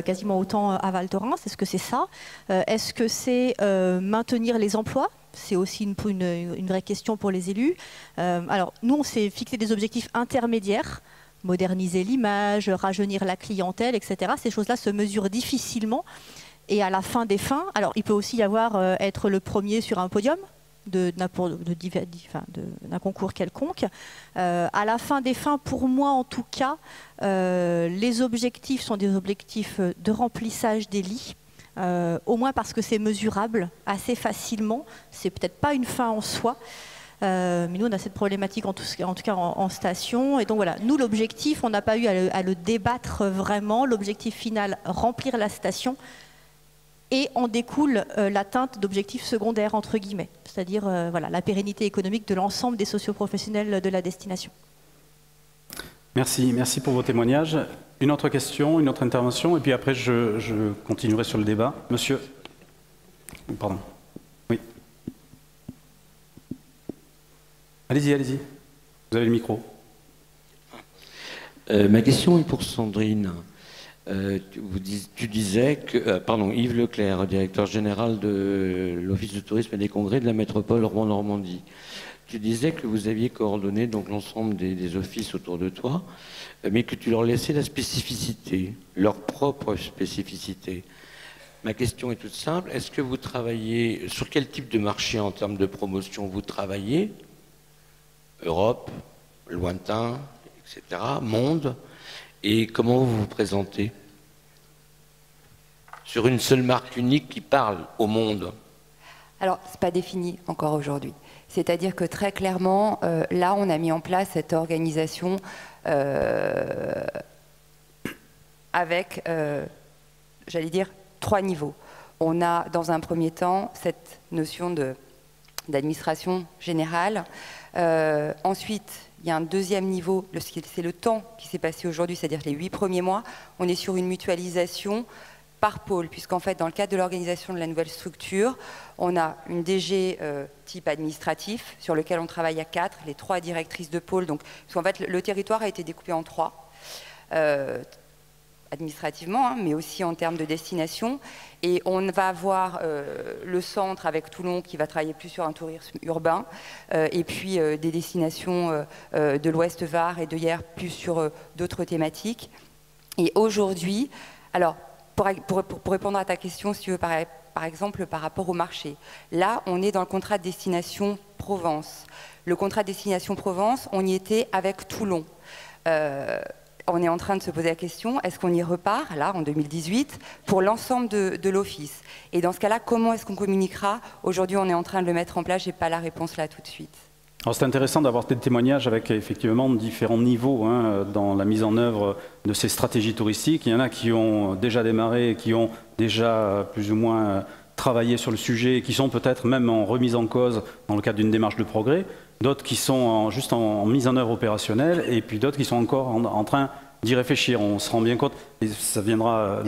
quasiment autant à Val Thorens? Est-ce que c'est ça? Est-ce que c'est maintenir les emplois? C'est aussi une vraie question pour les élus. Alors, nous, on s'est fixé des objectifs intermédiaires, moderniser l'image, rajeunir la clientèle, etc. Ces choses-là se mesurent difficilement. Et à la fin des fins, alors il peut aussi y avoir être le premier sur un podium d'un concours quelconque. À la fin des fins, pour moi en tout cas, les objectifs sont des objectifs de remplissage des lits. Au moins parce que c'est mesurable assez facilement. C'est peut-être pas une fin en soi, mais nous on a cette problématique en tout cas en station. Et donc voilà, nous l'objectif, on n'a pas eu à le débattre vraiment. L'objectif final, remplir la station, et en découle l'atteinte d'objectifs secondaires entre guillemets, c'est-à-dire voilà, la pérennité économique de l'ensemble des socioprofessionnels de la destination. Merci, merci pour vos témoignages. Une autre question, une autre intervention, et puis après je continuerai sur le débat. Monsieur, pardon, oui. Allez-y, allez-y. Vous avez le micro. Ma question est pour Sandrine. Tu disais que, pardon, Yves Leclerc, directeur général de l'Office de tourisme et des congrès de la métropole Rouen-Normandie. Tu disais que vous aviez coordonné donc l'ensemble des offices autour de toi, mais que tu leur laissais la spécificité, leur propre spécificité. Ma question est toute simple. Est-ce que vous travaillez, sur quel type de marché en termes de promotion vous travaillez? Europe, lointain, etc., monde, et comment vous vous présentez? Sur une seule marque unique qui parle au monde? Alors, ce n'est pas défini encore aujourd'hui. C'est-à-dire que très clairement, là, on a mis en place cette organisation avec, j'allais dire, 3 niveaux. On a, dans un premier temps, cette notion d'administration générale. Ensuite, il y a un deuxième niveau, c'est le temps qui s'est passé aujourd'hui, c'est-à-dire les 8 premiers mois. On est sur une mutualisation par pôle, puisqu'en fait, dans le cadre de l'organisation de la nouvelle structure, on a une DG type administratif, sur lequel on travaille à 4, les 3 directrices de pôle. Donc, parce qu'en fait, le territoire a été découpé en 3, administrativement, hein, mais aussi en termes de destination. Et on va avoir le centre avec Toulon, qui va travailler plus sur un tourisme urbain, et puis des destinations de l'Ouest Var et de Hyères, plus sur d'autres thématiques. Et aujourd'hui, alors, pour répondre à ta question, si tu veux, par exemple, par rapport au marché. Là, on est dans le contrat de destination Provence. Le contrat de destination Provence, on y était avec Toulon. On est en train de se poser la question, est-ce qu'on y repart, là, en 2018, pour l'ensemble de l'office? Et dans ce cas-là, comment est-ce qu'on communiquera? Aujourd'hui, on est en train de le mettre en place, je n'ai pas la réponse là tout de suite. Alors c'est intéressant d'avoir des témoignages avec effectivement différents niveaux dans la mise en œuvre de ces stratégies touristiques. Il y en a qui ont déjà démarré, qui ont déjà plus ou moins travaillé sur le sujet, qui sont peut-être même en remise en cause dans le cadre d'une démarche de progrès, d'autres qui sont juste en mise en œuvre opérationnelle, et puis d'autres qui sont encore en train d'y réfléchir. On se rend bien compte, et ça viendra,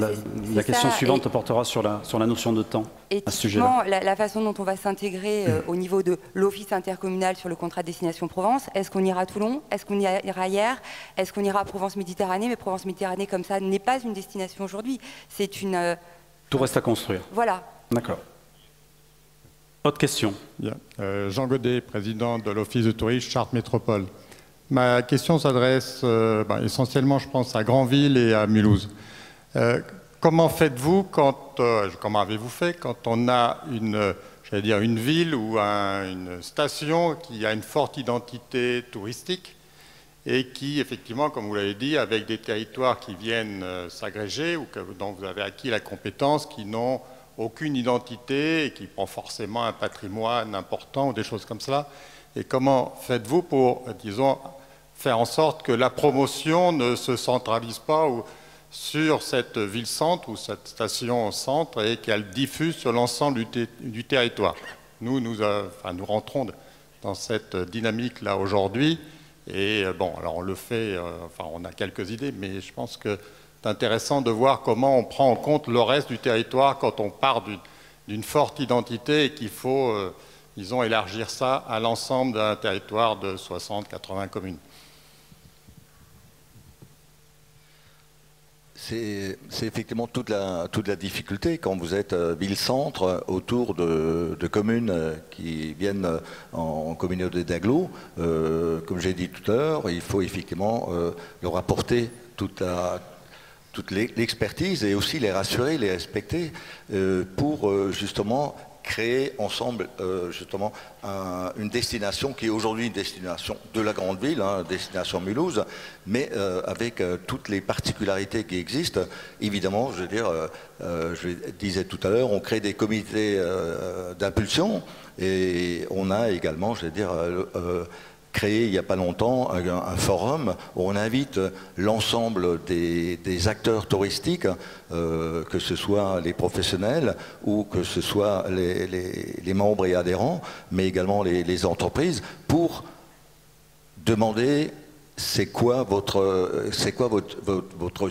la question suivante portera sur la notion de temps à ce sujet-là. La façon dont on va s'intégrer au niveau de l'office intercommunal sur le contrat de destination Provence, est-ce qu'on ira à Toulon? Est-ce qu'on ira Hyères? Est-ce qu'on ira à Provence-Méditerranée? Mais Provence-Méditerranée comme ça n'est pas une destination aujourd'hui. C'est une... Tout reste à construire. Voilà. D'accord. Autre question. Bien. Jean Godet, président de l'Office de tourisme Chartres Métropole. Ma question s'adresse essentiellement, je pense, à Granville et à Mulhouse. Comment faites-vous comment avez-vous fait quand on a j'allais dire, une ville ou une station qui a une forte identité touristique et qui, effectivement, comme vous l'avez dit, avec des territoires qui viennent s'agréger ou dont vous avez acquis la compétence, qui n'ont aucune identité et qui prend forcément un patrimoine important ou des choses comme cela. Et comment faites-vous pour, disons, faire en sorte que la promotion ne se centralise pas sur cette ville-centre ou cette station-centre et qu'elle diffuse sur l'ensemble du territoire? Nous rentrons dans cette dynamique-là aujourd'hui. Et bon, alors on le fait, on a quelques idées, mais je pense que c'est intéressant de voir comment on prend en compte le reste du territoire quand on part d'une forte identité et qu'il faut, disons, élargir ça à l'ensemble d'un territoire de 60-80 communes. C'est effectivement toute la difficulté quand vous êtes ville-centre autour de communes qui viennent en communauté d'agglo. Comme j'ai dit tout à l'heure, il faut effectivement leur apporter toute l'expertise et aussi les rassurer, les respecter pour justement créer ensemble justement une destination qui est aujourd'hui une destination de la grande ville, destination Mulhouse, mais avec toutes les particularités qui existent. Évidemment, je veux dire, je disais tout à l'heure, on crée des comités d'impulsion et on a également, je veux dire, créé il n'y a pas longtemps un forum où on invite l'ensemble des acteurs touristiques, que ce soit les professionnels ou que ce soit les membres et adhérents, mais également les entreprises, pour demander c'est quoi votre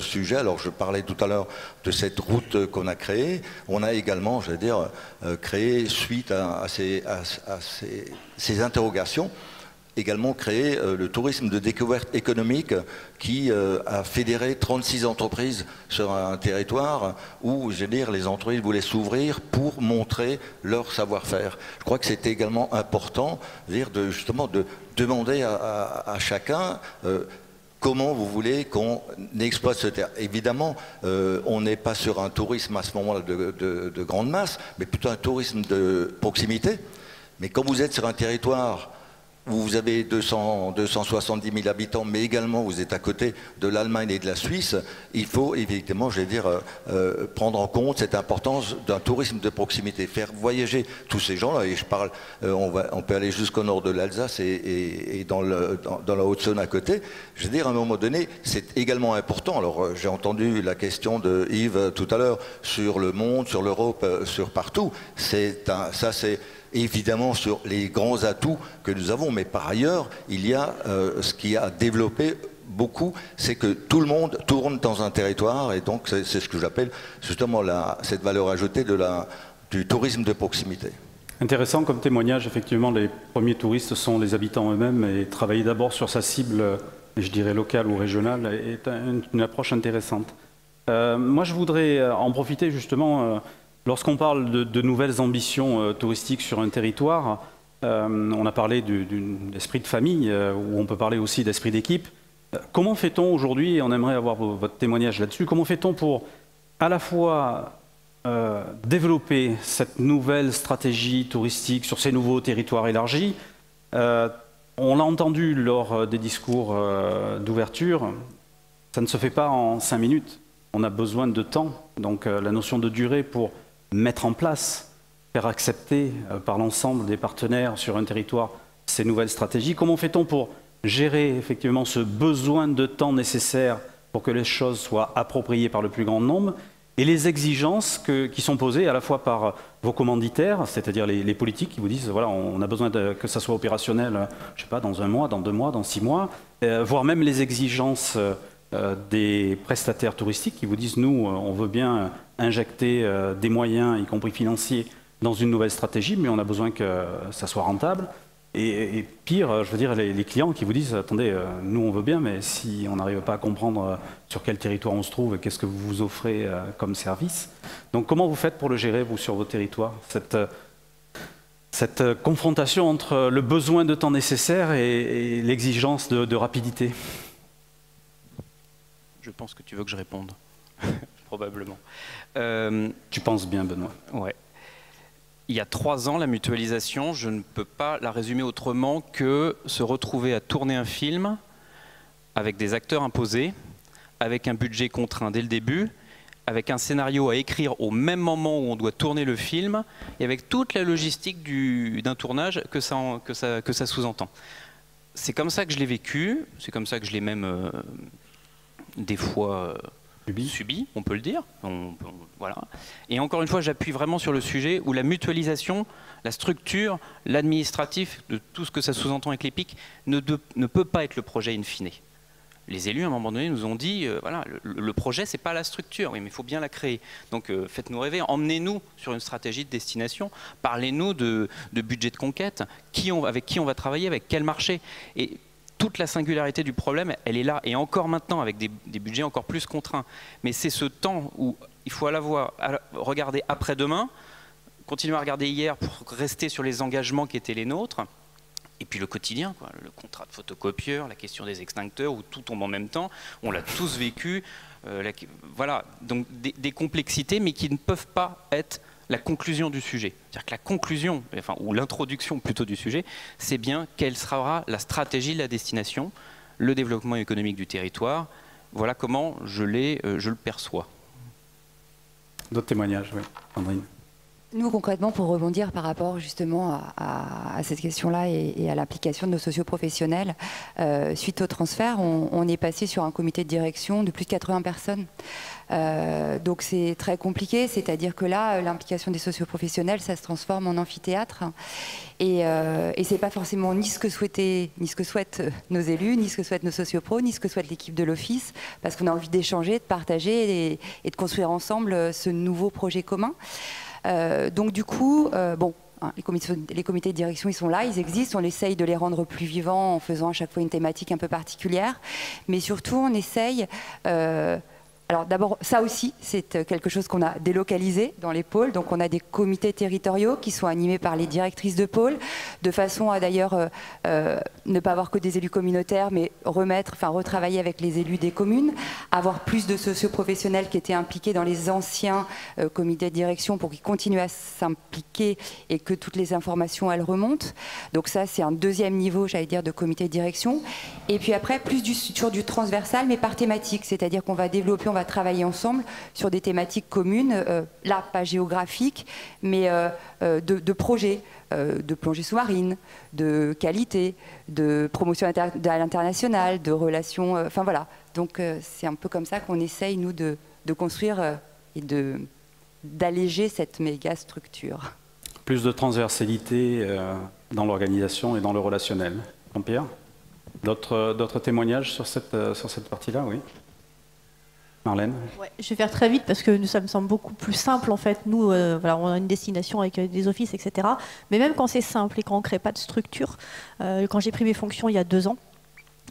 sujet. Alors je parlais tout à l'heure de cette route qu'on a créée. On a également, je veux dire, créé suite à ces interrogations, également créé le tourisme de découverte économique qui a fédéré 36 entreprises sur un territoire où, je veux dire, les entreprises voulaient s'ouvrir pour montrer leur savoir-faire. Je crois que c'était également important, justement, de demander à chacun comment vous voulez qu'on exploite ce terrain. Évidemment, on n'est pas sur un tourisme à ce moment-là de grande masse, mais plutôt un tourisme de proximité. Mais quand vous êtes sur un territoire où vous avez 270 000 habitants, mais également vous êtes à côté de l'Allemagne et de la Suisse, il faut évidemment, je vais dire, prendre en compte cette importance d'un tourisme de proximité, faire voyager tous ces gens-là. Et je parle, on peut aller jusqu'au nord de l'Alsace et dans la Haute-Saône à côté. Je veux dire, à un moment donné, c'est également important. Alors, j'ai entendu la question de Yves tout à l'heure sur le monde, sur l'Europe, sur partout. Ça, c'est évidemment sur les grands atouts que nous avons, mais par ailleurs, il y a ce qui a développé beaucoup, c'est que tout le monde tourne dans un territoire, et donc c'est ce que j'appelle justement cette valeur ajoutée du tourisme de proximité. Intéressant comme témoignage, effectivement, les premiers touristes sont les habitants eux-mêmes, et travailler d'abord sur sa cible, je dirais locale ou régionale, est une approche intéressante. Moi, je voudrais en profiter justement. Lorsqu'on parle de nouvelles ambitions touristiques sur un territoire, on a parlé d'esprit de famille, ou on peut parler aussi d'esprit d'équipe. Comment fait-on aujourd'hui, et on aimerait avoir votre témoignage là-dessus, comment fait-on pour à la fois développer cette nouvelle stratégie touristique sur ces nouveaux territoires élargis? On l'a entendu lors des discours d'ouverture, ça ne se fait pas en 5 minutes, on a besoin de temps, donc la notion de durée pour mettre en place, faire accepter par l'ensemble des partenaires sur un territoire ces nouvelles stratégies. Comment fait-on pour gérer effectivement ce besoin de temps nécessaire pour que les choses soient appropriées par le plus grand nombre et les exigences qui sont posées à la fois par vos commanditaires, c'est-à-dire les politiques qui vous disent voilà, on a besoin que ça soit opérationnel, je sais pas, dans 1 mois, dans 2 mois, dans 6 mois, voire même les exigences des prestataires touristiques qui vous disent nous, on veut bien injecter des moyens, y compris financiers, dans une nouvelle stratégie, mais on a besoin que ça soit rentable. Et pire, je veux dire, les clients qui vous disent attendez, nous on veut bien, mais si on n'arrive pas à comprendre sur quel territoire on se trouve et qu'est-ce que vous vous offrez comme service. Donc comment vous faites pour le gérer, vous, sur vos territoires, cette confrontation entre le besoin de temps nécessaire et l'exigence de rapidité? Je pense que tu veux que je réponde, probablement. Tu penses bien, Benoît. Ouais. Il y a 3 ans, la mutualisation, je ne peux pas la résumer autrement que se retrouver à tourner un film avec des acteurs imposés, avec un budget contraint dès le début, avec un scénario à écrire au même moment où on doit tourner le film, et avec toute la logistique d'un tournage que ça sous-entend. C'est comme ça que je l'ai vécu, c'est comme ça que je l'ai même des fois subi, on peut le dire. Voilà. Et encore une fois, j'appuie vraiment sur le sujet où la mutualisation, la structure, l'administratif, de tout ce que ça sous-entend avec l'EPIC, ne peut pas être le projet in fine. Les élus, à un moment donné, nous ont dit, voilà, le projet, c'est pas la structure, oui, mais il faut bien la créer. Donc faites-nous rêver, emmenez-nous sur une stratégie de destination, parlez-nous de budget de conquête, avec qui on va travailler, avec quel marché. Et toute la singularité du problème, elle est là, et encore maintenant, avec des budgets encore plus contraints. Mais c'est ce temps où il faut regarder après-demain, continuer à regarder hier pour rester sur les engagements qui étaient les nôtres, et puis le quotidien, quoi, le contrat de photocopieur, la question des extincteurs, où tout tombe en même temps, on l'a tous vécu. Voilà, donc des complexités, mais qui ne peuvent pas être la conclusion du sujet. C'est-à-dire que la conclusion, enfin, ou l'introduction plutôt du sujet, c'est bien quelle sera la stratégie de la destination, le développement économique du territoire. Voilà comment je le perçois. D'autres témoignages, oui. Sandrine. Nous, concrètement, pour rebondir par rapport justement à cette question-là et à l'application de nos socioprofessionnels, suite au transfert, on est passé sur un comité de direction de plus de 80 personnes. Donc c'est très compliqué, c'est-à-dire que là, l'implication des socioprofessionnels, ça se transforme en amphithéâtre. Et c'est pas forcément ni ce que souhaitent nos élus, ni ce que souhaitent nos sociopros, ni ce que souhaite l'équipe de l'Office, parce qu'on a envie d'échanger, de partager et de construire ensemble ce nouveau projet commun. Donc du coup, bon, hein, les comités de direction, ils sont là, ils existent, on essaye de les rendre plus vivants en faisant à chaque fois une thématique un peu particulière, mais surtout on essaye... alors d'abord, ça aussi, c'est quelque chose qu'on a délocalisé dans les pôles. Donc on a des comités territoriaux qui sont animés par les directrices de pôle, de façon à d'ailleurs ne pas avoir que des élus communautaires, mais retravailler avec les élus des communes, avoir plus de socioprofessionnels qui étaient impliqués dans les anciens comités de direction pour qu'ils continuent à s'impliquer et que toutes les informations, elles remontent. Donc ça, c'est un deuxième niveau, j'allais dire, de comité de direction. Et puis après, plus sur du transversal, mais par thématique, c'est-à-dire qu'on va développer, on va travailler ensemble sur des thématiques communes, là pas géographiques, mais de projets, de plongée sous-marine, de qualité, de promotion à l'international, de relations, enfin voilà. Donc c'est un peu comme ça qu'on essaye, nous, de construire et d'alléger cette méga structure. Plus de transversalité dans l'organisation et dans le relationnel. Jean-Pierre, d'autres témoignages sur cette partie-là, oui. Marlène. Ouais, je vais faire très vite parce que ça me semble beaucoup plus simple en fait. Nous, voilà, on a une destination avec des offices, etc. Mais même quand c'est simple et quand on ne crée pas de structure, quand j'ai pris mes fonctions il y a 2 ans,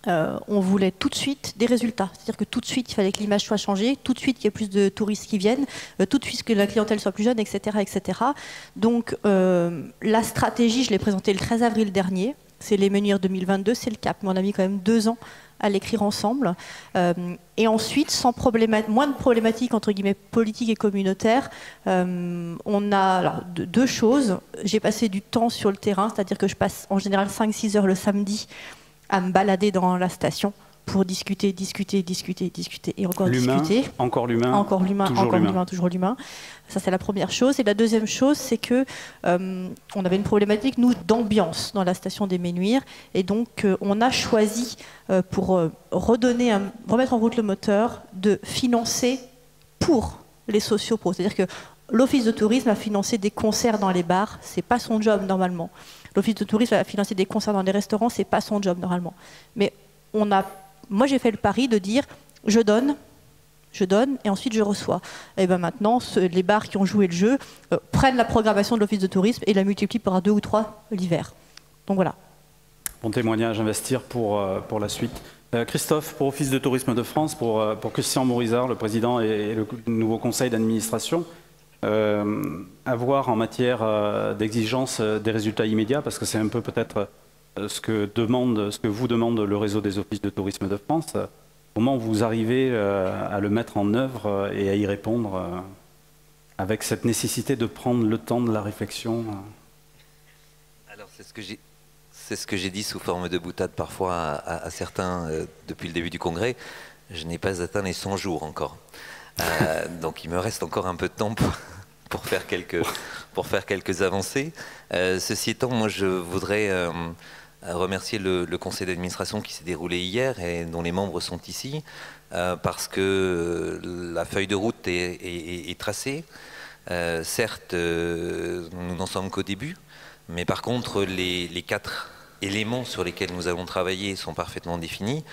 on voulait tout de suite des résultats. C'est-à-dire que tout de suite, il fallait que l'image soit changée, tout de suite qu'il y ait plus de touristes qui viennent, tout de suite que la clientèle soit plus jeune, etc. etc. Donc la stratégie, je l'ai présentée le 13 avril dernier. C'est les Menuires 2022, c'est le cap. Mais on a mis quand même 2 ans à l'écrire ensemble. Et ensuite, moins de problématiques entre guillemets politiques et communautaires. On a alors, 2 choses. J'ai passé du temps sur le terrain, c'est-à-dire que je passe en général 5-6 heures le samedi à me balader dans la station pour discuter et encore discuter. Encore l'humain, toujours l'humain. Ça, c'est la première chose. Et la deuxième chose, c'est que on avait une problématique, nous, d'ambiance dans la station des Menuires. Et donc, on a choisi, pour remettre en route le moteur, de financer pour les sociopros. C'est-à-dire que l'Office de tourisme a financé des concerts dans les bars. C'est pas son job, normalement. L'Office de tourisme a financé des concerts dans les restaurants. C'est pas son job, normalement. Mais moi, j'ai fait le pari de dire, je donne, et ensuite je reçois. Et bien maintenant, les bars qui ont joué le jeu prennent la programmation de l'Office de tourisme et la multiplient par 2 ou 3 l'hiver. Donc voilà. Bon témoignage, investir pour la suite. Christophe, pour Office de tourisme de France, pour Christian Mourizard, le président et le nouveau conseil d'administration, avoir en matière d'exigence des résultats immédiats, parce que c'est un peu peut-être ce que vous demande le réseau des offices de tourisme de France. Comment vous arrivez à le mettre en œuvre et à y répondre avec cette nécessité de prendre le temps de la réflexion? Alors c'est ce que j'ai dit sous forme de boutade parfois à certains depuis le début du congrès. Je n'ai pas atteint les 100 jours encore. Donc il me reste encore un peu de temps pour faire quelques avancées. Ceci étant, moi je voudrais remercier le conseil d'administration qui s'est déroulé hier et dont les membres sont ici, parce que la feuille de route est tracée. Certes, nous n'en sommes qu'au début, mais par contre les 4 éléments sur lesquels nous allons travailler sont parfaitement définis.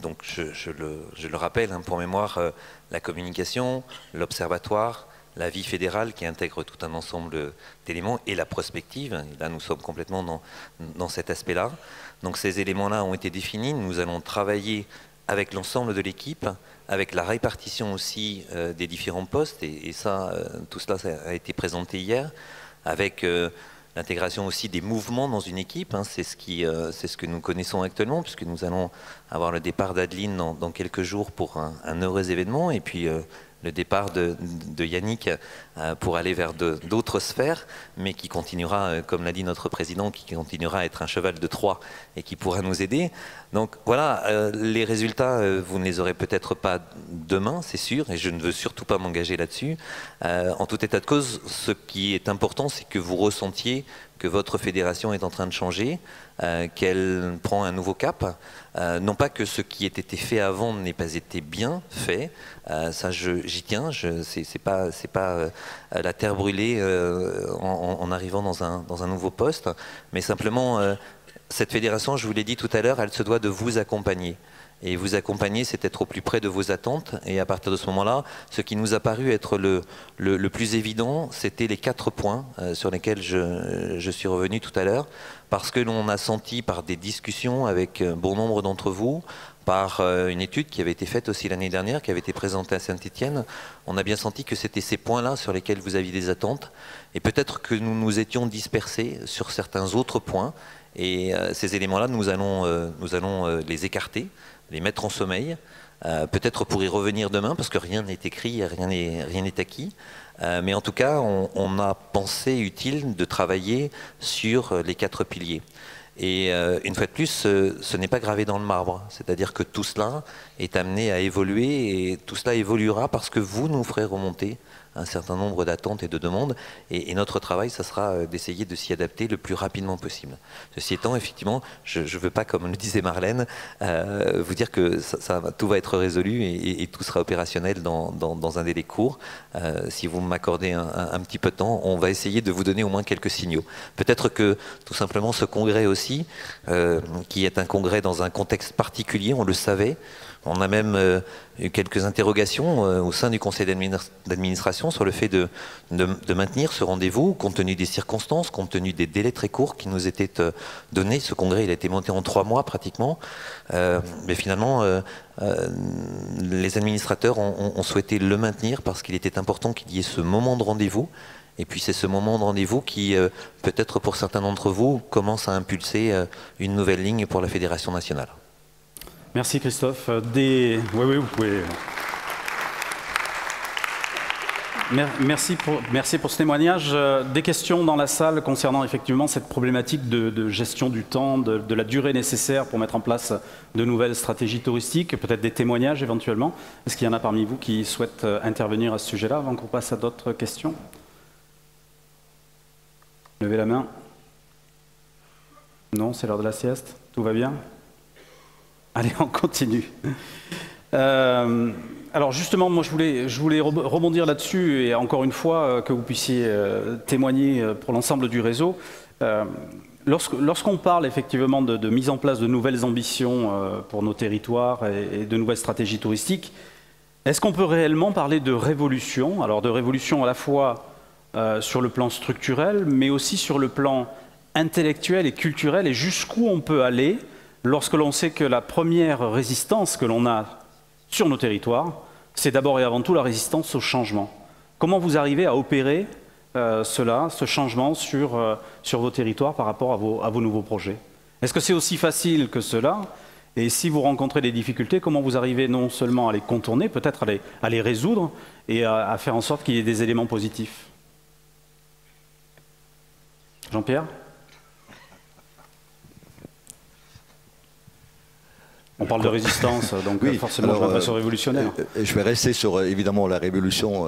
Donc je le rappelle, hein, pour mémoire, la communication, l'observatoire, la vie fédérale qui intègre tout un ensemble d'éléments et la prospective. Et là, nous sommes complètement dans cet aspect-là. Donc ces éléments-là ont été définis. Nous allons travailler avec l'ensemble de l'équipe, avec la répartition aussi des différents postes. Et ça, tout cela ça a été présenté hier, avec l'intégration aussi des mouvements dans une équipe. Hein. C'est ce que nous connaissons actuellement, puisque nous allons avoir le départ d'Adeline dans quelques jours pour un heureux événement. Et puis le départ de Yannick pour aller vers d'autres sphères, mais qui continuera, comme l'a dit notre président, qui continuera à être un cheval de Troie et qui pourra nous aider. Donc voilà, les résultats, vous ne les aurez peut-être pas demain, c'est sûr, et je ne veux surtout pas m'engager là-dessus. En tout état de cause, ce qui est important, c'est que vous ressentiez que votre fédération est en train de changer, qu'elle prend un nouveau cap. Non pas que ce qui ait été fait avant n'ait pas été bien fait, ça j'y tiens, c'est pas la terre brûlée en arrivant dans un nouveau poste, mais simplement cette fédération, je vous l'ai dit tout à l'heure, elle se doit de vous accompagner. Et vous accompagner, c'est être au plus près de vos attentes. Et à partir de ce moment-là, ce qui nous a paru être le plus évident, c'était les 4 points sur lesquels je suis revenu tout à l'heure. Parce que l'on a senti par des discussions avec bon nombre d'entre vous, par une étude qui avait été faite aussi l'année dernière, qui avait été présentée à Saint-Étienne, on a bien senti que c'était ces points-là sur lesquels vous aviez des attentes. Et peut-être que nous nous étions dispersés sur certains autres points. Et ces éléments-là, nous allons les écarter, les mettre en sommeil, peut-être pour y revenir demain, parce que rien n'est écrit, rien n'est acquis. Mais en tout cas, on a pensé utile de travailler sur les 4 piliers. Et une fois de plus, ce n'est pas gravé dans le marbre. C'est-à-dire que tout cela est amené à évoluer, et tout cela évoluera parce que vous nous ferez remonter un certain nombre d'attentes et de demandes, et notre travail, ça sera d'essayer de s'y adapter le plus rapidement possible. Ceci étant, effectivement, je ne veux pas, comme le disait Marlène, vous dire que tout va être résolu et tout sera opérationnel dans un délai court. Si vous m'accordez un petit peu de temps, on va essayer de vous donner au moins quelques signaux. Peut-être que, tout simplement, ce congrès aussi, qui est un congrès dans un contexte particulier, on le savait. On a même eu quelques interrogations au sein du conseil d'administration sur le fait de maintenir ce rendez-vous, compte tenu des circonstances, compte tenu des délais très courts qui nous étaient donnés. Ce congrès, il a été monté en 3 mois pratiquement. Mais finalement, les administrateurs ont souhaité le maintenir parce qu'il était important qu'il y ait ce moment de rendez-vous. Et puis c'est ce moment de rendez-vous qui, peut-être pour certains d'entre vous, commence à impulser une nouvelle ligne pour la Fédération nationale. Merci Christophe. Oui, vous pouvez. Merci pour ce témoignage. Des questions dans la salle concernant effectivement cette problématique de gestion du temps, de la durée nécessaire pour mettre en place de nouvelles stratégies touristiques, peut-être des témoignages éventuellement. Est-ce qu'il y en a parmi vous qui souhaitent intervenir à ce sujet-là avant qu'on passe à d'autres questions? Levez la main. Non, c'est l'heure de la sieste. Tout va bien? Allez, on continue. Alors justement, moi je voulais rebondir là-dessus et encore une fois que vous puissiez témoigner pour l'ensemble du réseau. Lorsqu'on parle effectivement de mise en place de nouvelles ambitions pour nos territoires et de nouvelles stratégies touristiques, est-ce qu'on peut réellement parler de révolution? Alors de révolution à la fois sur le plan structurel, mais aussi sur le plan intellectuel et culturel, et jusqu'où on peut aller lorsque l'on sait que la première résistance que l'on a sur nos territoires, c'est d'abord et avant tout la résistance au changement. Comment vous arrivez à opérer ce changement sur vos territoires par rapport à vos nouveaux projets? Est-ce que c'est aussi facile que cela? Et si vous rencontrez des difficultés, comment vous arrivez non seulement à les contourner, peut-être à les résoudre et à faire en sorte qu'il y ait des éléments positifs? Jean-Pierre? On parle de résistance, donc oui, forcément j'ai l'impression révolutionnaire. Je vais rester sur évidemment la révolution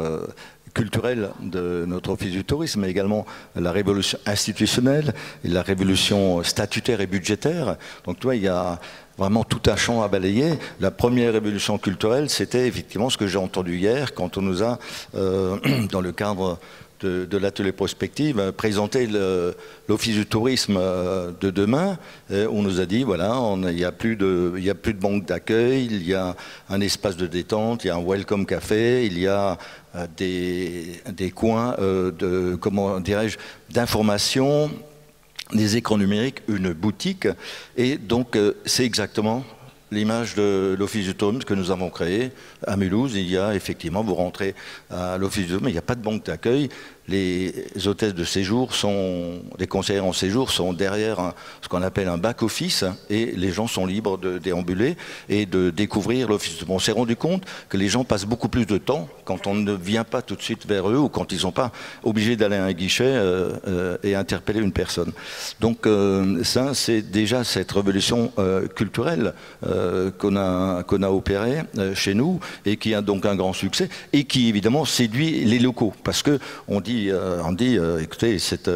culturelle de notre office du tourisme, mais également la révolution institutionnelle, et la révolution statutaire et budgétaire. Donc tu vois, il y a vraiment tout un champ à balayer. La première révolution culturelle, c'était effectivement ce que j'ai entendu hier, quand on nous a, dans le cadre de l'atelier prospective, présenter l'office du tourisme de demain. On nous a dit, voilà, il n'y a plus de banque d'accueil, il y a un espace de détente, il y a un welcome café, il y a des coins comment dirais-je, d'information, des écrans numériques, une boutique. Et donc, c'est exactement l'image de l'office du tourisme que nous avons créé à Mulhouse. Il y a effectivement, vous rentrez à l'office du tourisme, mais il n'y a pas de banque d'accueil. Les hôtesses de séjour les conseillères en séjour sont derrière ce qu'on appelle un back-office, et les gens sont libres de déambuler et de découvrir l'office. On s'est rendu compte que les gens passent beaucoup plus de temps quand on ne vient pas tout de suite vers eux, ou quand ils ne sont pas obligés d'aller à un guichet et interpeller une personne. Donc ça, c'est déjà cette révolution culturelle qu'on a opérée chez nous, et qui a donc un grand succès, et qui évidemment séduit les locaux, parce que on dit, écoutez, cet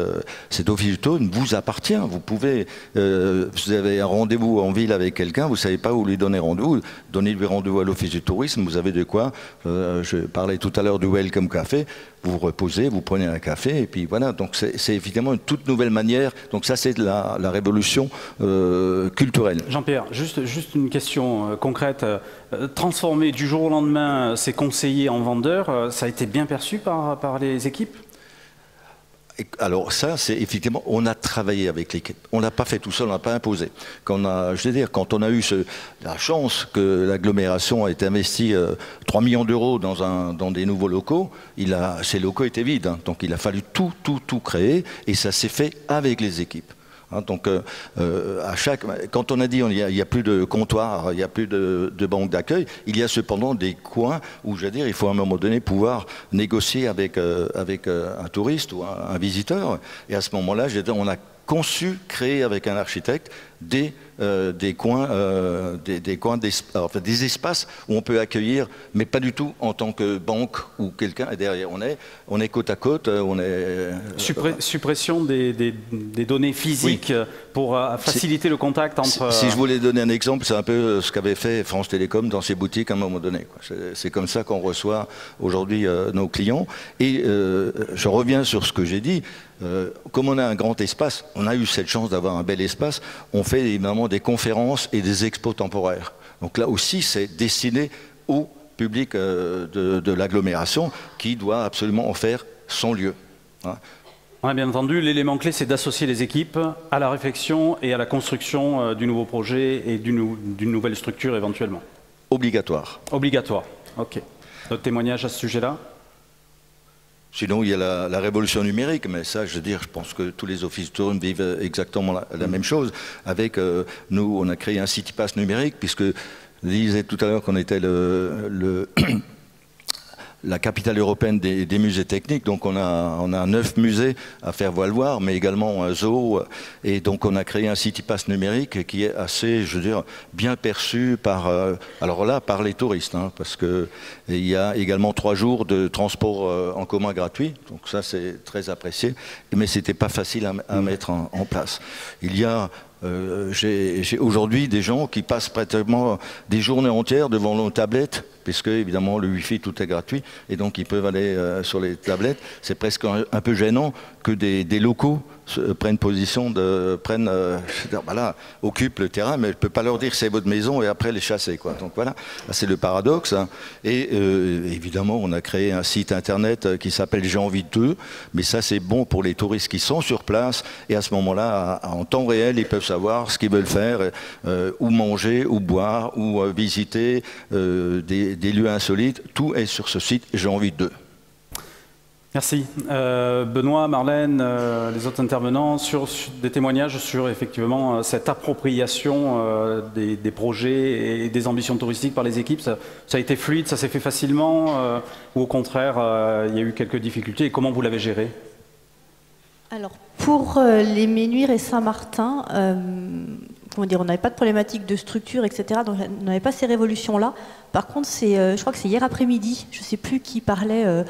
office du tourisme vous appartient. Vous pouvez, vous avez un rendez-vous en ville avec quelqu'un, vous ne savez pas où lui donner rendez-vous, donnez-lui rendez-vous à l'office du tourisme, vous avez de quoi. Je parlais tout à l'heure du Welcome Café, vous vous reposez, vous prenez un café, et puis voilà. Donc c'est évidemment une toute nouvelle manière. Donc ça, c'est la révolution culturelle. Jean-Pierre, juste une question concrète. Transformer du jour au lendemain ces conseillers en vendeurs, ça a été bien perçu par les équipes? Alors ça, c'est effectivement, on a travaillé avec l'équipe. On ne l'a pas fait tout seul, on ne l'a pas imposé. Quand on a eu la chance que l'agglomération ait investi 3 millions d'euros dans des nouveaux locaux, ces locaux étaient vides. Hein, donc il a fallu tout créer, et ça s'est fait avec les équipes. Donc, quand on a dit qu'il n'y a plus de comptoir, il n'y a plus de banque d'accueil, il y a cependant des coins où, je veux dire, il faut à un moment donné pouvoir négocier avec un touriste ou un visiteur. Et à ce moment-là, on a conçu, créé avec un architecte des des espaces où on peut accueillir, mais pas du tout en tant que banque où quelqu'un est derrière. On est côte à côte. Suppression des données physiques, oui, pour faciliter le contact entre... Si je voulais donner un exemple, c'est un peu ce qu'avait fait France Télécom dans ses boutiques à un moment donné. C'est comme ça qu'on reçoit aujourd'hui nos clients. Et je reviens sur ce que j'ai dit. Comme on a un grand espace, on a eu cette chance d'avoir un bel espace, on fait évidemment des conférences et des expos temporaires. Donc là aussi, c'est destiné au public de l'agglomération qui doit absolument en faire son lieu. Ouais, bien entendu, l'élément clé, c'est d'associer les équipes à la réflexion et à la construction du nouveau projet et d'une nouvelle structure éventuellement. Obligatoire. Obligatoire, ok. Notre témoignage à ce sujet-là? Sinon, il y a la révolution numérique, mais ça, je veux dire, je pense que tous les offices de tourisme vivent exactement la même chose. Avec nous, on a créé un CityPass numérique, puisque je disais tout à l'heure qu'on était la capitale européenne des musées techniques, donc on a 9 musées à faire valoir, mais également un zoo, et donc on a créé un CityPass numérique qui est assez, je veux dire, bien perçu par les touristes, hein, parce que il y a également 3 jours de transport en commun gratuit, donc ça c'est très apprécié, mais c'était pas facile à mettre en place. Il y a j'ai aujourd'hui des gens qui passent pratiquement des journées entières devant nos tablettes, puisque évidemment le Wi-Fi tout est gratuit, et donc ils peuvent aller sur les tablettes. C'est presque un peu gênant que des locaux prennent position, occupent le terrain, mais je ne peux pas leur dire c'est votre maison et après les chasser, quoi. Donc voilà, c'est le paradoxe. Hein. Et évidemment, on a créé un site internet qui s'appelle J'ai envie d'eux, mais ça c'est bon pour les touristes qui sont sur place, et à ce moment-là, en temps réel, ils peuvent savoir ce qu'ils veulent faire, où manger, où boire, où visiter des lieux insolites. Tout est sur ce site J'ai envie d'eux. Merci. Benoît, Marlène, les autres intervenants, sur des témoignages sur effectivement cette appropriation des projets et des ambitions touristiques par les équipes. Ça a été fluide, ça s'est fait facilement ou au contraire, il y a eu quelques difficultés et comment vous l'avez géré? Alors, pour les Ménuires et Saint-Martin, comment dire, on n'avait pas de problématique de structure, etc. Donc, on n'avait pas ces révolutions-là. Par contre, je crois que c'est hier après-midi, je ne sais plus qui parlait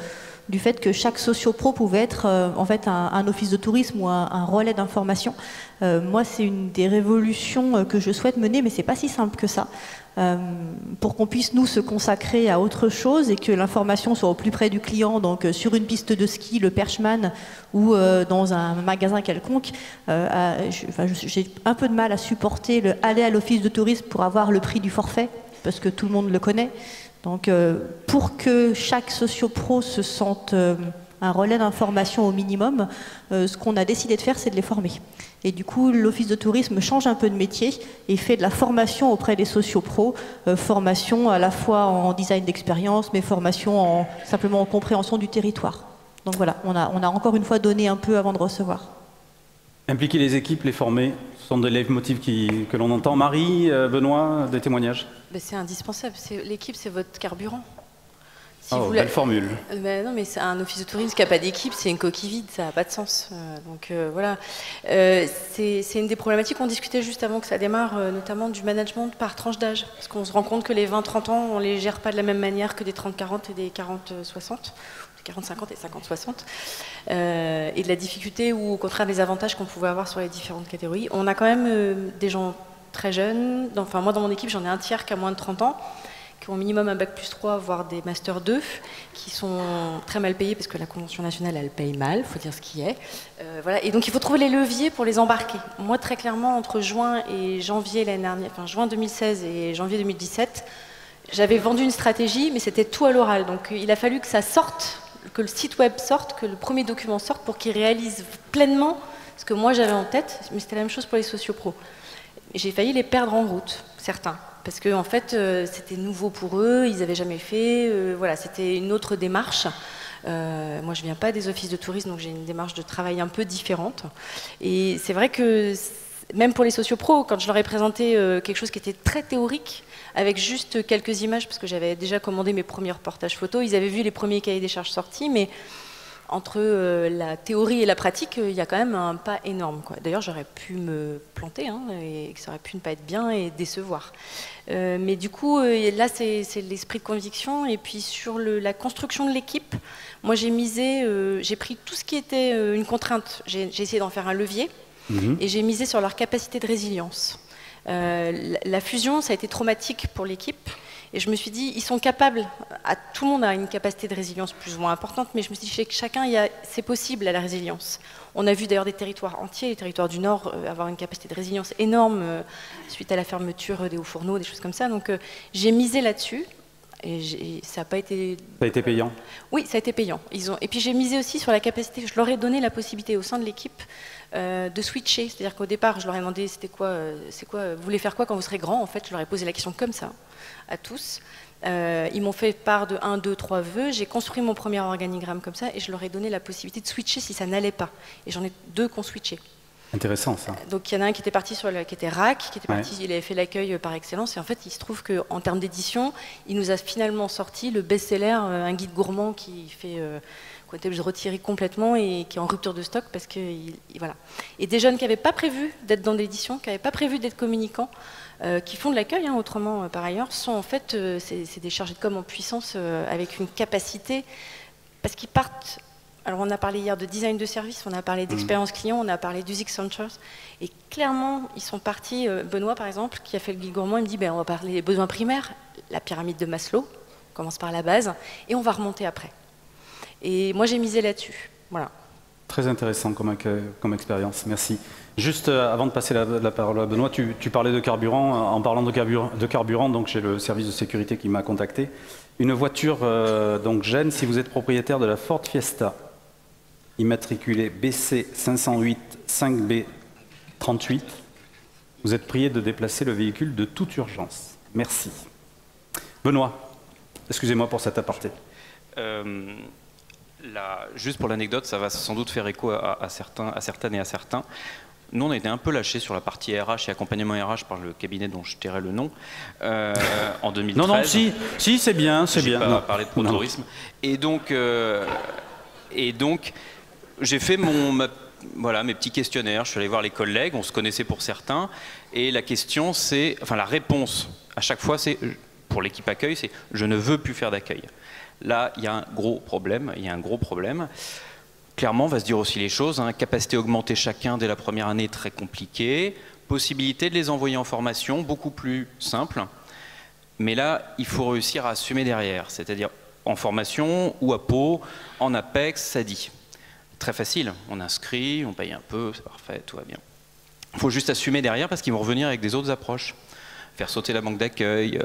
du fait que chaque socio-pro pouvait être en fait un office de tourisme ou un relais d'information. Moi, c'est une des révolutions que je souhaite mener, mais c'est pas si simple que ça. Pour qu'on puisse nous se consacrer à autre chose et que l'information soit au plus près du client, donc sur une piste de ski, le Perchman ou dans un magasin quelconque, j'ai un peu de mal à supporter le aller à l'office de tourisme pour avoir le prix du forfait, parce que tout le monde le connaît. Donc pour que chaque socio-pro se sente un relais d'information au minimum, ce qu'on a décidé de faire, c'est de les former. Et du coup, l'office de tourisme change un peu de métier et fait de la formation auprès des socio-pros, formation à la fois en design d'expérience, mais formation simplement en compréhension du territoire. Donc voilà, on a encore une fois donné un peu avant de recevoir. Impliquer les équipes, les former, ce sont des leitmotifs que l'on entend. Marie, Benoît, des témoignages? C'est indispensable. L'équipe, c'est votre carburant. Si belle formule. Non, mais c'est un office de tourisme qui n'a pas d'équipe, c'est une coquille vide, ça n'a pas de sens. Donc voilà. C'est une des problématiques qu'on discutait juste avant que ça démarre, notamment du management par tranche d'âge. Parce qu'on se rend compte que les 20-30 ans, on ne les gère pas de la même manière que des 30-40 et des 40-60. 40-50 et 50-60, et de la difficulté ou au contraire des avantages qu'on pouvait avoir sur les différentes catégories. On a quand même des gens très jeunes, enfin moi dans mon équipe j'en ai un tiers qui a moins de 30 ans, qui ont au minimum un bac plus 3, voire des masters 2, qui sont très mal payés parce que la Convention nationale elle paye mal, il faut dire ce qui est. Voilà. Et donc il faut trouver les leviers pour les embarquer. Moi très clairement entre juin et janvier l'année dernière, enfin juin 2016 et janvier 2017, j'avais vendu une stratégie mais c'était tout à l'oral, donc il a fallu que ça sorte, que le site web sorte, que le premier document sorte pour qu'ils réalisent pleinement ce que moi j'avais en tête, mais c'était la même chose pour les sociopros. J'ai failli les perdre en route, certains, parce que en fait c'était nouveau pour eux, ils n'avaient jamais fait, voilà, c'était une autre démarche. Moi je viens pas des offices de tourisme, donc j'ai une démarche de travail un peu différente. Et c'est vrai que même pour les sociopros, quand je leur ai présenté quelque chose qui était très théorique, avec juste quelques images, parce que j'avais déjà commandé mes premiers reportages photos, ils avaient vu les premiers cahiers des charges sortis, mais entre la théorie et la pratique, il y a quand même un pas énorme. D'ailleurs, j'aurais pu me planter, hein, et ça aurait pu ne pas être bien et décevoir. Mais du coup, là, c'est l'esprit de conviction. Et puis sur la construction de l'équipe, moi j'ai pris tout ce qui était une contrainte. J'ai essayé d'en faire un levier, et j'ai misé sur leur capacité de résilience. La fusion, ça a été traumatique pour l'équipe. Et je me suis dit, ils sont capables, tout le monde a une capacité de résilience plus ou moins importante, mais je me suis dit, chacun, c'est possible à la résilience. On a vu d'ailleurs des territoires entiers, les territoires du Nord, avoir une capacité de résilience énorme suite à la fermeture des hauts fourneaux, des choses comme ça. Donc j'ai misé là-dessus. Et ça n'a pas été... Ça a été payant? Oui, ça a été payant. Et puis j'ai misé aussi sur la capacité, je leur ai donné la possibilité au sein de l'équipe de switcher. C'est-à-dire qu'au départ, je leur ai demandé vous voulez faire quoi quand vous serez grand? En fait, je leur ai posé la question comme ça, à tous. Ils m'ont fait part de 1, 2, 3 vœux. J'ai construit mon premier organigramme comme ça et je leur ai donné la possibilité de switcher si ça n'allait pas. Et j'en ai 2 qui ont switché. Intéressant ça. Donc il y en a un qui était parti qui était RAC, qui était parti, il avait fait l'accueil par excellence, et en fait il se trouve qu'en termes d'édition, il nous a finalement sorti le best-seller, un guide gourmand qui fait qu'on était obligé de retirer complètement et qui est en rupture de stock parce que voilà. Et des jeunes qui n'avaient pas prévu d'être dans l'édition, qui n'avaient pas prévu d'être communicants, qui font de l'accueil autrement par ailleurs, sont en fait c'est des chargés de com en puissance avec une capacité, parce qu'ils partent. Alors on a parlé hier de design de service, on a parlé d'expérience client, on a parlé d'UX Centers, et clairement ils sont partis, Benoît par exemple, qui a fait le guide gourmand, il me dit on va parler des besoins primaires, la pyramide de Maslow, on commence par la base, et on va remonter après. Et moi j'ai misé là-dessus, voilà. Très intéressant comme expérience, merci. Juste avant de passer la parole à Benoît, tu parlais de carburant, en parlant de carburant, donc j'ai le service de sécurité qui m'a contacté. Une voiture donc Gênes, si vous êtes propriétaire de la Ford Fiesta, immatriculé BC 508 5B 38, vous êtes prié de déplacer le véhicule de toute urgence. Merci. Benoît, excusez-moi pour cet aparté. Juste pour l'anecdote, ça va sans doute faire écho à certaines et à certains. Nous, on a été un peu lâchés sur la partie RH et accompagnement RH par le cabinet dont je tairai le nom en 2013. Non, si, c'est bien, c'est bien. J'ai pas parlé de pro-tourisme. Et donc j'ai fait mes petits questionnaires. Je suis allé voir les collègues, on se connaissait pour certains. Et la question, la réponse à chaque fois, c'est pour l'équipe accueil, c'est je ne veux plus faire d'accueil. Là, il y a un gros problème. Clairement, on va se dire aussi les choses. Capacité augmentée chacun dès la première année, très compliqué. Possibilité de les envoyer en formation, beaucoup plus simple. Mais là, il faut réussir à assumer derrière. C'est-à-dire en formation ou à Pau, en APEX, ça dit. Très facile. On inscrit, on paye un peu, c'est parfait, tout va bien. Il faut juste assumer derrière parce qu'ils vont revenir avec des autres approches. Faire sauter la banque d'accueil.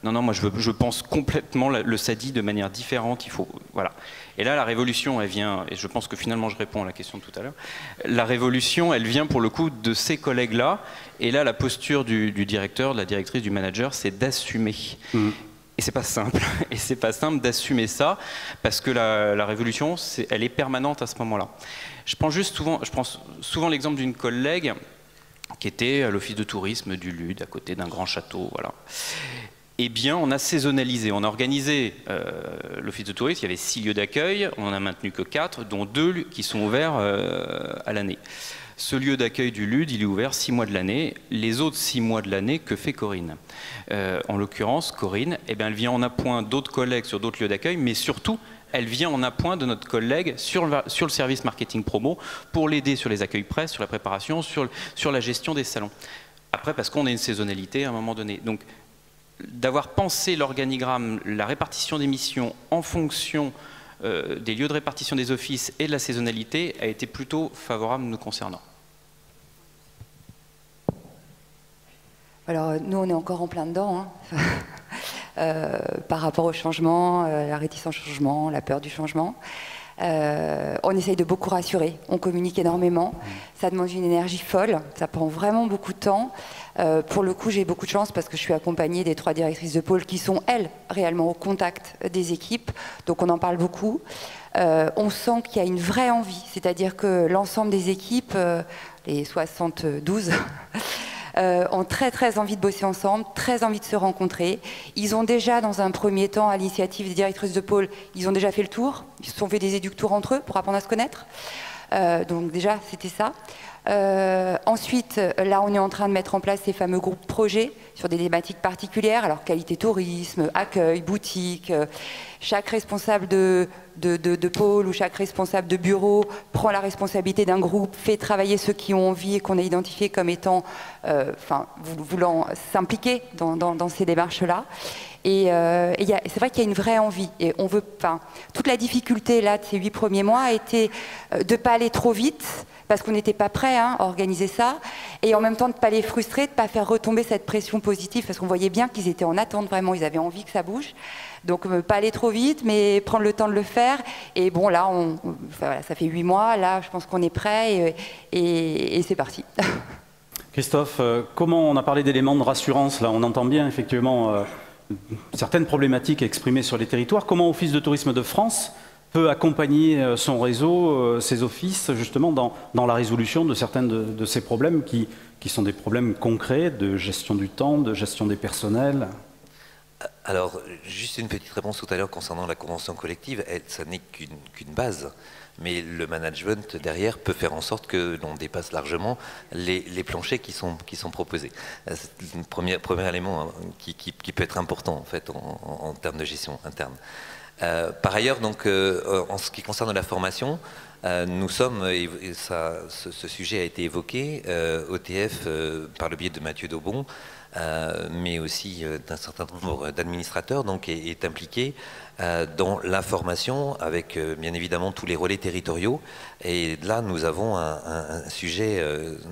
Non, moi je pense complètement le SADI de manière différente. Voilà. Et là, la révolution, elle vient, et je pense que finalement je réponds à la question de tout à l'heure, la révolution, elle vient pour le coup de ces collègues-là. Et là, la posture du directeur, de la directrice, du manager, c'est d'assumer. Et c'est pas simple. Et c'est pas simple d'assumer ça, parce que la révolution, elle est permanente à ce moment-là. Je prends souvent l'exemple d'une collègue qui était à l'office de tourisme du Lude, à côté d'un grand château, voilà. Eh bien, on a saisonnalisé, on a organisé l'office de tourisme, il y avait 6 lieux d'accueil, on n'en a maintenu que 4, dont 2 qui sont ouverts à l'année. Ce lieu d'accueil du Lude, il est ouvert 6 mois de l'année. Les autres 6 mois de l'année, que fait Corinne? En l'occurrence, Corinne, elle vient en appoint d'autres collègues sur d'autres lieux d'accueil, mais surtout, elle vient en appoint de notre collègue sur le service marketing promo pour l'aider sur les accueils presse, sur la préparation, sur la gestion des salons. Après, parce qu'on a une saisonnalité à un moment donné. Donc, d'avoir pensé l'organigramme, la répartition des missions en fonction des lieux de répartition des offices et de la saisonnalité a été plutôt favorable nous concernant. Alors, nous, on est encore en plein dedans. Par rapport au changement, la réticence au changement, la peur du changement. On essaye de beaucoup rassurer, on communique énormément, ça demande une énergie folle, ça prend vraiment beaucoup de temps. Pour le coup, j'ai beaucoup de chance parce que je suis accompagnée des 3 directrices de pôle qui sont, elles, réellement au contact des équipes, donc on en parle beaucoup. On sent qu'il y a une vraie envie, c'est-à-dire que l'ensemble des équipes, les 72, ont très envie de bosser ensemble, très envie de se rencontrer. Ils ont déjà, dans un premier temps, à l'initiative des directrices de pôle, ils ont déjà fait le tour. Ils se sont fait des éductours entre eux pour apprendre à se connaître. Donc déjà, c'était ça. Ensuite, là, on est en train de mettre en place ces fameux groupes projets sur des thématiques particulières, alors qualité tourisme, accueil, boutique. Chaque responsable de pôle ou chaque responsable de bureau prend la responsabilité d'un groupe, fait travailler ceux qui ont envie et qu'on a identifié comme étant, voulant s'impliquer dans ces démarches-là. Et c'est vrai qu'il y a une vraie envie. Et on veut, toute la difficulté là de ces 8 premiers mois a été de ne pas aller trop vite, parce qu'on n'était pas prêt à organiser ça, et en même temps de ne pas les frustrer, de ne pas faire retomber cette pression positive, parce qu'on voyait bien qu'ils étaient en attente vraiment, ils avaient envie que ça bouge. Donc pas aller trop vite, mais prendre le temps de le faire. Et bon, là, voilà, ça fait 8 mois, là, je pense qu'on est prêt, et c'est parti. Christophe, comment on a parlé d'éléments de rassurance, là, on entend bien effectivement certaines problématiques exprimées sur les territoires. Comment Office de tourisme de France peut accompagner son réseau, ses offices, justement, dans la résolution de certains de ces problèmes qui sont des problèmes concrets de gestion du temps, de gestion des personnels? Alors, juste une petite réponse tout à l'heure concernant la convention collective. Ça n'est qu'une base, mais le management derrière peut faire en sorte que l'on dépasse largement les planchers qui sont proposés. C'est le premier élément qui peut être important en fait en termes de gestion interne. Par ailleurs, donc, en ce qui concerne la formation, nous sommes, et ce sujet a été évoqué, OTF par le biais de Mathieu Daubon, mais aussi d'un certain nombre d'administrateurs, donc est impliqué dans la formation avec bien évidemment tous les relais territoriaux. Et là, nous avons un sujet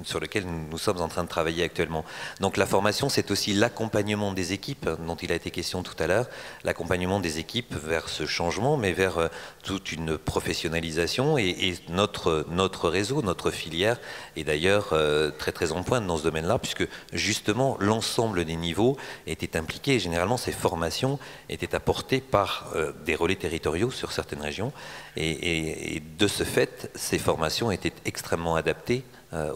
sur lequel nous sommes en train de travailler actuellement. Donc la formation, c'est aussi l'accompagnement des équipes dont il a été question tout à l'heure, l'accompagnement des équipes vers ce changement, mais vers toute une professionnalisation. Et notre réseau, notre filière est d'ailleurs très en pointe dans ce domaine-là, puisque justement l'ensemble l'ensemble des niveaux étaient impliqués. Généralement, ces formations étaient apportées par des relais territoriaux sur certaines régions. Et de ce fait, ces formations étaient extrêmement adaptées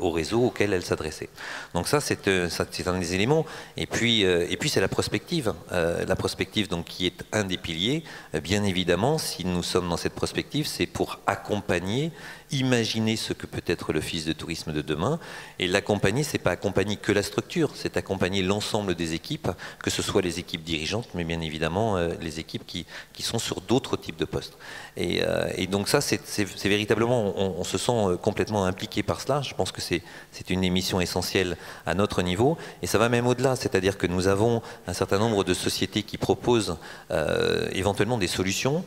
au réseau auquel elles s'adressaient. Donc ça, c'est un des éléments. Et puis c'est la prospective. La prospective, donc, qui est un des piliers. Bien évidemment, si nous sommes dans cette prospective, c'est pour accompagner, imaginer ce que peut être l'office de tourisme de demain. Et l'accompagner, c'est pas accompagner que la structure, c'est accompagner l'ensemble des équipes, que ce soit les équipes dirigeantes, mais bien évidemment les équipes qui sont sur d'autres types de postes. Et donc ça, c'est véritablement, on se sent complètement impliqué par cela. Je pense que c'est une émission essentielle à notre niveau. Et ça va même au-delà, c'est-à-dire que nous avons un certain nombre de sociétés qui proposent éventuellement des solutions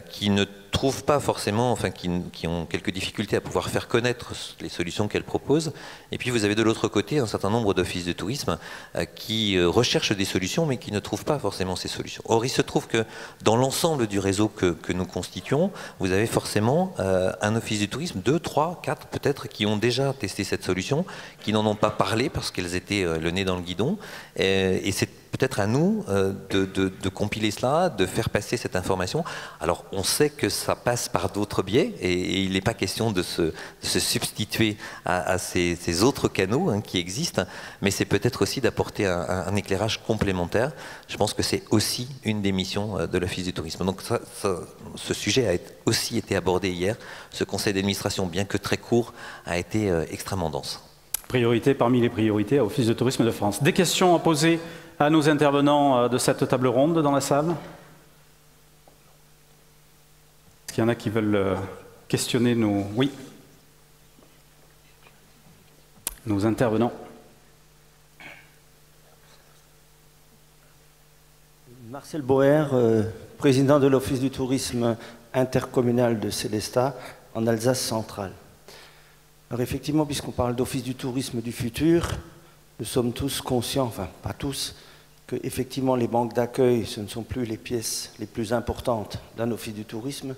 qui ne trouvent pas forcément, enfin qui ont quelques difficultés à pouvoir faire connaître les solutions qu'elles proposent. Et puis vous avez de l'autre côté un certain nombre d'offices de tourisme qui recherchent des solutions mais qui ne trouvent pas forcément ces solutions. Or il se trouve que dans l'ensemble du réseau que nous constituons, vous avez forcément un office du tourisme, 2, 3, 4 peut-être, qui ont déjà testé cette solution, qui n'en ont pas parlé parce qu'elles étaient le nez dans le guidon. Et c'est peut-être à nous de compiler cela, de faire passer cette information. Alors on sait que ça passe par d'autres biais et il n'est pas question de se substituer à ces autres canaux qui existent, mais c'est peut-être aussi d'apporter un éclairage complémentaire. Je pense que c'est aussi une des missions de l'Office du tourisme. Donc ce sujet a aussi été abordé hier. Ce conseil d'administration, bien que très court, a été extrêmement dense. Priorité parmi les priorités à l'Office de tourisme de France. Des questions à poser à nos intervenants de cette table ronde dans la salle? Est-ce qu'il y en a qui veulent questionner nos... Oui. Nos intervenants. Marcel Boer, président de l'Office du tourisme intercommunal de Célestat en Alsace centrale. Alors effectivement, puisqu'on parle d'Office du tourisme du futur, nous sommes tous conscients, enfin pas tous, que effectivement les banques d'accueil, ce ne sont plus les pièces les plus importantes d'un office du tourisme,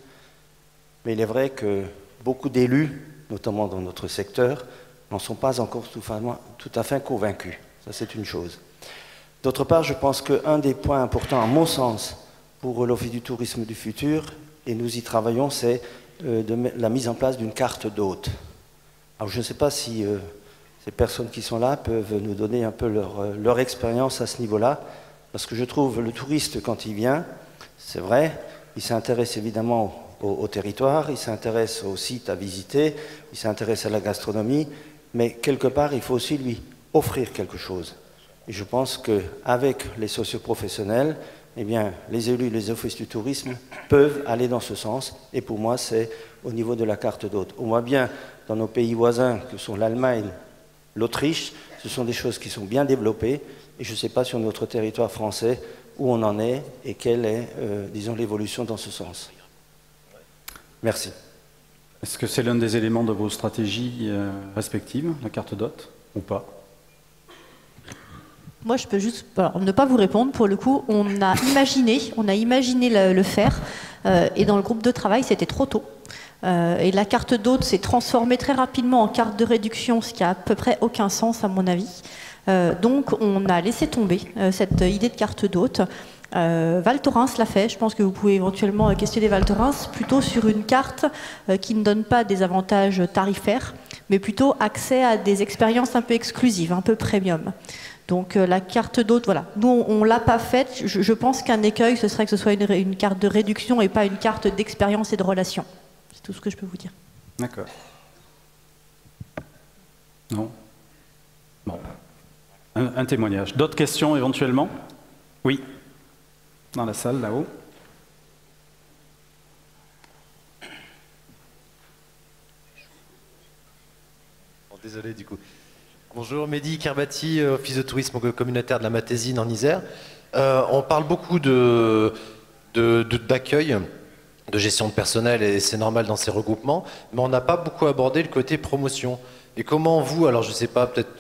mais il est vrai que beaucoup d'élus, notamment dans notre secteur, n'en sont pas encore tout à fait convaincus. Ça, c'est une chose. D'autre part, je pense qu'un des points importants, à mon sens, pour l'Office du tourisme du futur, et nous y travaillons, c'est la mise en place d'une carte d'hôte. Alors, je ne sais pas si ces personnes qui sont là peuvent nous donner un peu leur expérience à ce niveau-là, parce que je trouve le touriste, quand il vient, c'est vrai, il s'intéresse évidemment au territoire, il s'intéresse aux sites à visiter, il s'intéresse à la gastronomie, mais quelque part, il faut aussi lui offrir quelque chose. Et je pense qu'avec les socioprofessionnels, eh bien, les élus, les offices du tourisme peuvent aller dans ce sens, et pour moi, c'est au niveau de la carte d'hôte. On voit bien dans nos pays voisins, que sont l'Allemagne, l'Autriche, ce sont des choses qui sont bien développées et je ne sais pas sur notre territoire français où on en est et quelle est, disons, l'évolution dans ce sens. Merci. Est-ce que c'est l'un des éléments de vos stratégies respectives, la carte d'hôte, ou pas? Moi, je peux juste ne pas vous répondre. Pour le coup, on a imaginé le faire et dans le groupe de travail, c'était trop tôt. Et la carte d'hôte s'est transformée très rapidement en carte de réduction, ce qui a à peu près aucun sens à mon avis. Donc on a laissé tomber cette idée de carte d'hôte. Val Thorens l'a fait, je pense que vous pouvez éventuellement questionner Val Thorens, plutôt sur une carte qui ne donne pas des avantages tarifaires, mais plutôt accès à des expériences un peu exclusives, un peu premium. Donc la carte d'hôte, voilà, nous on ne l'a pas faite, je pense qu'un écueil ce serait que ce soit une carte de réduction et pas une carte d'expérience et de relation. C'est tout ce que je peux vous dire. D'accord. Non. Bon. Un témoignage. D'autres questions éventuellement? Oui. Dans la salle, là-haut. Bon, désolé du coup. Bonjour, Mehdi Kerbati, office de tourisme communautaire de la Matésine en Isère. On parle beaucoup d'accueil, de gestion de personnel, et c'est normal dans ces regroupements, mais on n'a pas beaucoup abordé le côté promotion. Et comment vous, alors je ne sais pas, peut-être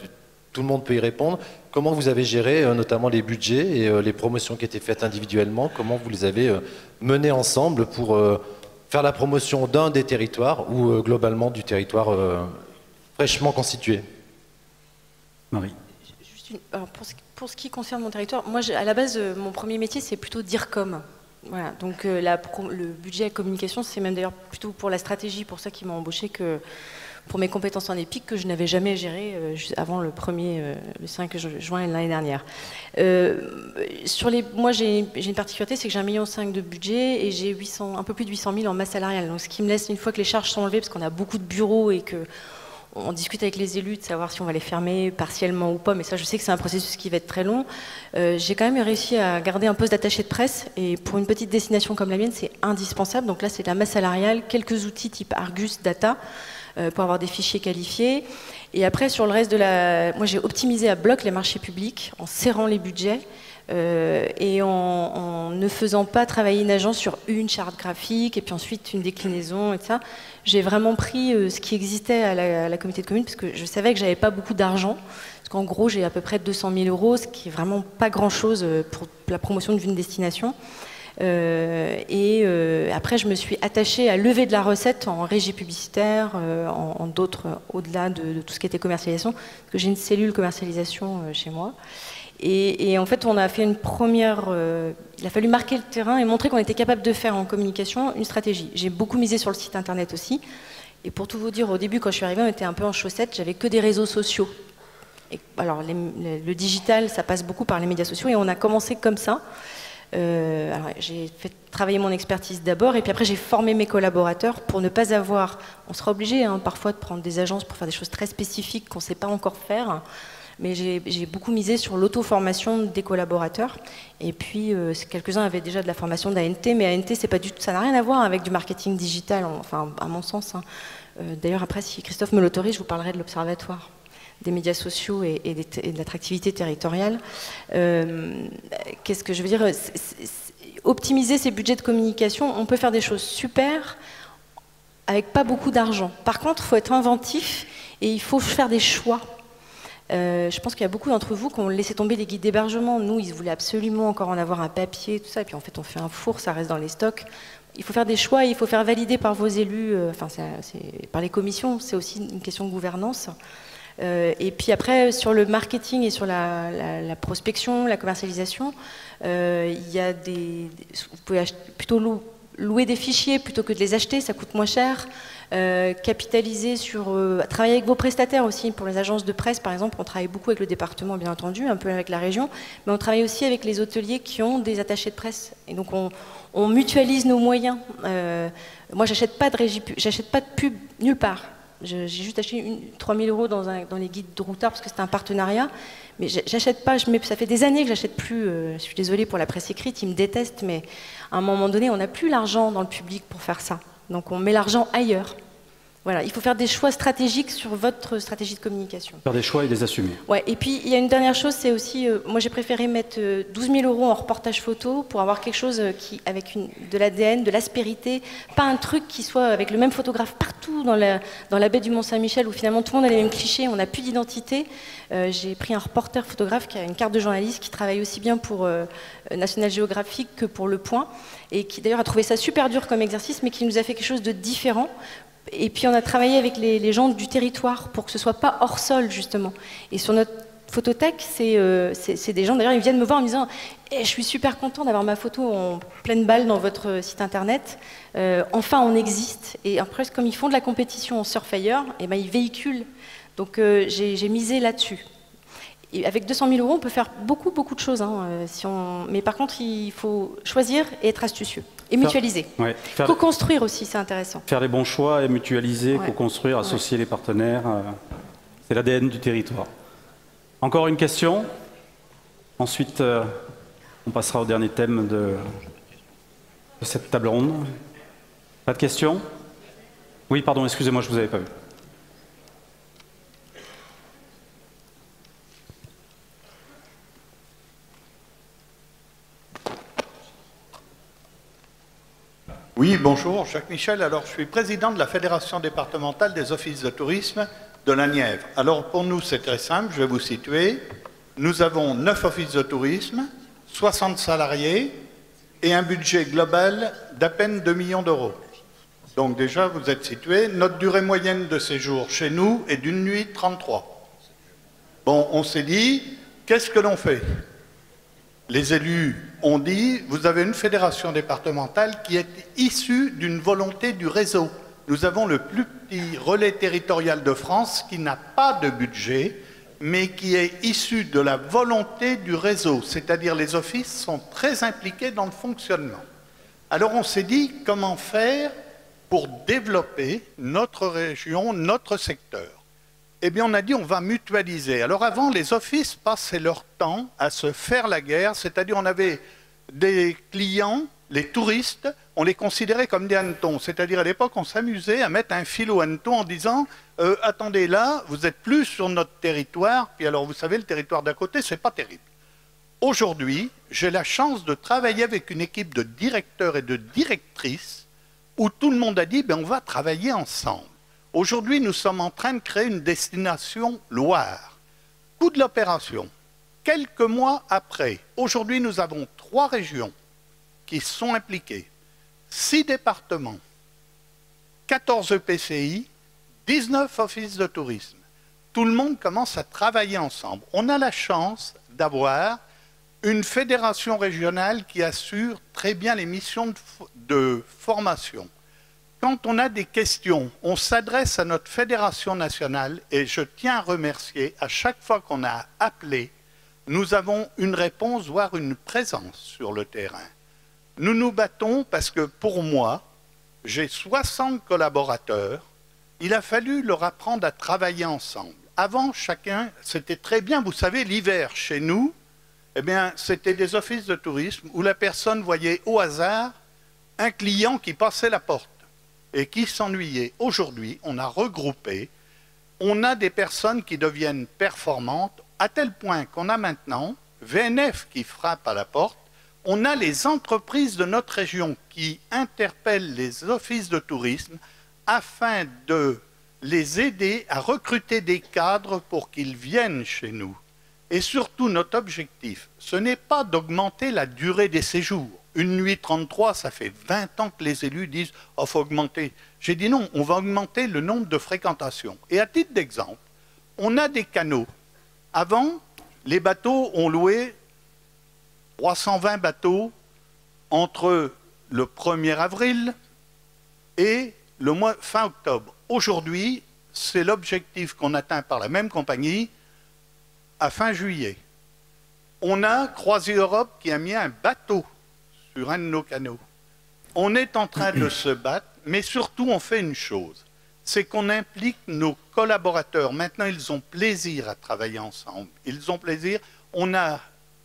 tout le monde peut y répondre, comment vous avez géré notamment les budgets et les promotions qui étaient faites individuellement, comment vous les avez menées ensemble pour faire la promotion d'un des territoires ou globalement du territoire fraîchement constitué? Marie. Juste Alors pour ce qui concerne mon territoire, moi à la base, mon premier métier c'est plutôt DIRCOM. Voilà, donc le budget communication, c'est même d'ailleurs plutôt pour la stratégie, pour ça qu'ils m'ont embauché, que pour mes compétences en EPIC que je n'avais jamais géré avant le 5 juin l'année dernière. Moi j'ai une particularité, c'est que j'ai 1,5 million de budget et j'ai un peu plus de 800 000 en masse salariale. Donc ce qui me laisse, une fois que les charges sont enlevées, parce qu'on a beaucoup de bureaux et que on discute avec les élus de savoir si on va les fermer partiellement ou pas, mais ça je sais que c'est un processus qui va être très long. J'ai quand même réussi à garder un poste d'attaché de presse et pour une petite destination comme la mienne c'est indispensable. Donc là c'est de la masse salariale, quelques outils type Argus, Data pour avoir des fichiers qualifiés. Et après sur le reste moi j'ai optimisé à bloc les marchés publics en serrant les budgets. Et en ne faisant pas travailler une agence sur une charte graphique et puis ensuite une déclinaison et ça, j'ai vraiment pris ce qui existait à la communauté de communes parce que je savais que j'avais pas beaucoup d'argent, parce qu'en gros j'ai à peu près 200 000 €, ce qui est vraiment pas grand chose pour la promotion d'une destination. Après je me suis attachée à lever de la recette en régie publicitaire, en d'autres, au-delà de tout ce qui était commercialisation, parce que j'ai une cellule commercialisation chez moi. Et en fait, on a fait une première... il a fallu marquer le terrain et montrer qu'on était capable de faire en communication une stratégie. J'ai beaucoup misé sur le site internet aussi. Et pour tout vous dire, au début, quand je suis arrivée, on était un peu en chaussettes. J'avais que des réseaux sociaux. Et, alors, le digital, ça passe beaucoup par les médias sociaux. Et on a commencé comme ça. J'ai fait travailler mon expertise d'abord. Et puis après, j'ai formé mes collaborateurs pour ne pas avoir... On sera obligé parfois de prendre des agences pour faire des choses très spécifiques qu'on ne sait pas encore faire. Mais j'ai beaucoup misé sur l'auto-formation des collaborateurs. Et puis, quelques-uns avaient déjà de la formation d'ANT, mais ANT, ça n'a rien à voir avec du marketing digital, enfin, à mon sens. D'ailleurs, après, si Christophe me l'autorise, je vous parlerai de l'Observatoire des médias sociaux et de l'attractivité territoriale. Qu'est-ce que je veux dire? Optimiser ses budgets de communication, on peut faire des choses super avec pas beaucoup d'argent. Par contre, il faut être inventif et il faut faire des choix. Je pense qu'il y a beaucoup d'entre vous qui ont laissé tomber les guides d'hébergement. Nous, ils voulaient absolument encore en avoir un papier, tout ça. Et puis en fait, on fait un four, ça reste dans les stocks. Il faut faire des choix, il faut faire valider par vos élus, par les commissions. C'est aussi une question de gouvernance. Et puis après, sur le marketing et sur la prospection, la commercialisation, il y a vous pouvez plutôt louer des fichiers plutôt que de les acheter, ça coûte moins cher. Capitaliser sur... travailler avec vos prestataires aussi, pour les agences de presse par exemple, on travaille beaucoup avec le département bien entendu, un peu avec la région, mais on travaille aussi avec les hôteliers qui ont des attachés de presse. Et donc on mutualise nos moyens. Moi j'achète pas de pub nulle part. J'ai juste acheté 3 000 € dans les guides de routard parce que c'était un partenariat. Mais j'achète pas, ça fait des années que j'achète plus. Je suis désolée pour la presse écrite, ils me détestent, mais à un moment donné, on n'a plus l'argent dans le public pour faire ça. Donc on met l'argent ailleurs. Voilà, il faut faire des choix stratégiques sur votre stratégie de communication. Faire des choix et les assumer. Ouais, et puis il y a une dernière chose, c'est aussi, moi j'ai préféré mettre 12 000 € en reportage photo pour avoir quelque chose avec de l'ADN, de l'aspérité, pas un truc qui soit avec le même photographe partout dans la baie du Mont-Saint-Michel où finalement tout le monde a les mêmes clichés, on n'a plus d'identité. J'ai pris un reporter photographe qui a une carte de journaliste qui travaille aussi bien pour National Geographic que pour Le Point et qui d'ailleurs a trouvé ça super dur comme exercice mais qui nous a fait quelque chose de différent. Et puis on a travaillé avec les gens du territoire pour que ce soit pas hors sol justement. Et sur notre photothèque, c'est des gens, d'ailleurs ils viennent me voir en me disant je suis super content d'avoir ma photo en pleine balle dans votre site internet, enfin on existe. Et après comme ils font de la compétition en Surfire, et ben, ils véhiculent. Donc j'ai misé là-dessus. Et avec 200 000 €, on peut faire beaucoup de choses. Mais par contre, il faut choisir et être astucieux. Et mutualiser. Ouais, co-construire aussi, c'est intéressant. Faire les bons choix et mutualiser, co-construire, associer les partenaires. C'est l'ADN du territoire. Encore une question. Ensuite, on passera au dernier thème de cette table ronde. Pas de questions? Oui, pardon, excusez-moi, je ne vous avais pas vu. Oui, bonjour, Jacques Michel. Alors, je suis président de la Fédération départementale des offices de tourisme de la Nièvre. Alors, pour nous, c'est très simple, je vais vous situer. Nous avons 9 offices de tourisme, 60 salariés et un budget global d'à peine 2 millions d'euros. Donc déjà, vous êtes situés. Notre durée moyenne de séjour chez nous est d'une nuit 33. Bon, on s'est dit, qu'est-ce que l'on fait? Les élus ont dit, vous avez une fédération départementale qui est issue d'une volonté du réseau. Nous avons le plus petit relais territorial de France qui n'a pas de budget, mais qui est issu de la volonté du réseau. C'est-à-dire les offices sont très impliqués dans le fonctionnement. Alors on s'est dit, comment faire pour développer notre région, notre secteur? Eh bien, on a dit on va mutualiser. Alors avant, les offices passaient leur temps à se faire la guerre, c'est-à-dire on avait des clients, les touristes, on les considérait comme des hannetons. C'est-à-dire à l'époque, on s'amusait à mettre un fil au hanneton en disant attendez là, vous êtes plus sur notre territoire, puis alors vous savez, le territoire d'à côté, c'est pas terrible. Aujourd'hui, j'ai la chance de travailler avec une équipe de directeurs et de directrices où tout le monde a dit on va travailler ensemble. Aujourd'hui, nous sommes en train de créer une destination Loire. Coût de l'opération, quelques mois après, aujourd'hui nous avons 3 régions qui sont impliquées, 6 départements, 14 EPCI, 19 offices de tourisme. Tout le monde commence à travailler ensemble. On a la chance d'avoir une fédération régionale qui assure très bien les missions de formation. Quand on a des questions, on s'adresse à notre fédération nationale et je tiens à remercier, à chaque fois qu'on a appelé, nous avons une réponse, voire une présence sur le terrain. Nous nous battons parce que pour moi, j'ai 60 collaborateurs, il a fallu leur apprendre à travailler ensemble. Avant, chacun, c'était très bien, vous savez, l'hiver chez nous, eh bien, c'était des offices de tourisme où la personne voyait au hasard un client qui passait la porte et qui s'ennuyait. Aujourd'hui, on a regroupé, on a des personnes qui deviennent performantes, à tel point qu'on a maintenant VNF qui frappe à la porte, on a les entreprises de notre région qui interpellent les offices de tourisme afin de les aider à recruter des cadres pour qu'ils viennent chez nous. Et surtout, notre objectif, ce n'est pas d'augmenter la durée des séjours. Une nuit 33, ça fait 20 ans que les élus disent « oh, il faut augmenter ». J'ai dit non, on va augmenter le nombre de fréquentations. Et à titre d'exemple, on a des canaux. Avant, les bateaux ont loué 320 bateaux entre le 1er avril et le mois fin octobre. Aujourd'hui, c'est l'objectif qu'on atteint par la même compagnie à fin juillet. On a Croisière Europe qui a mis un bateau sur un de nos canaux. On est en train de se battre, mais surtout on fait une chose, c'est qu'on implique nos collaborateurs. Maintenant, ils ont plaisir à travailler ensemble. Ils ont plaisir. On a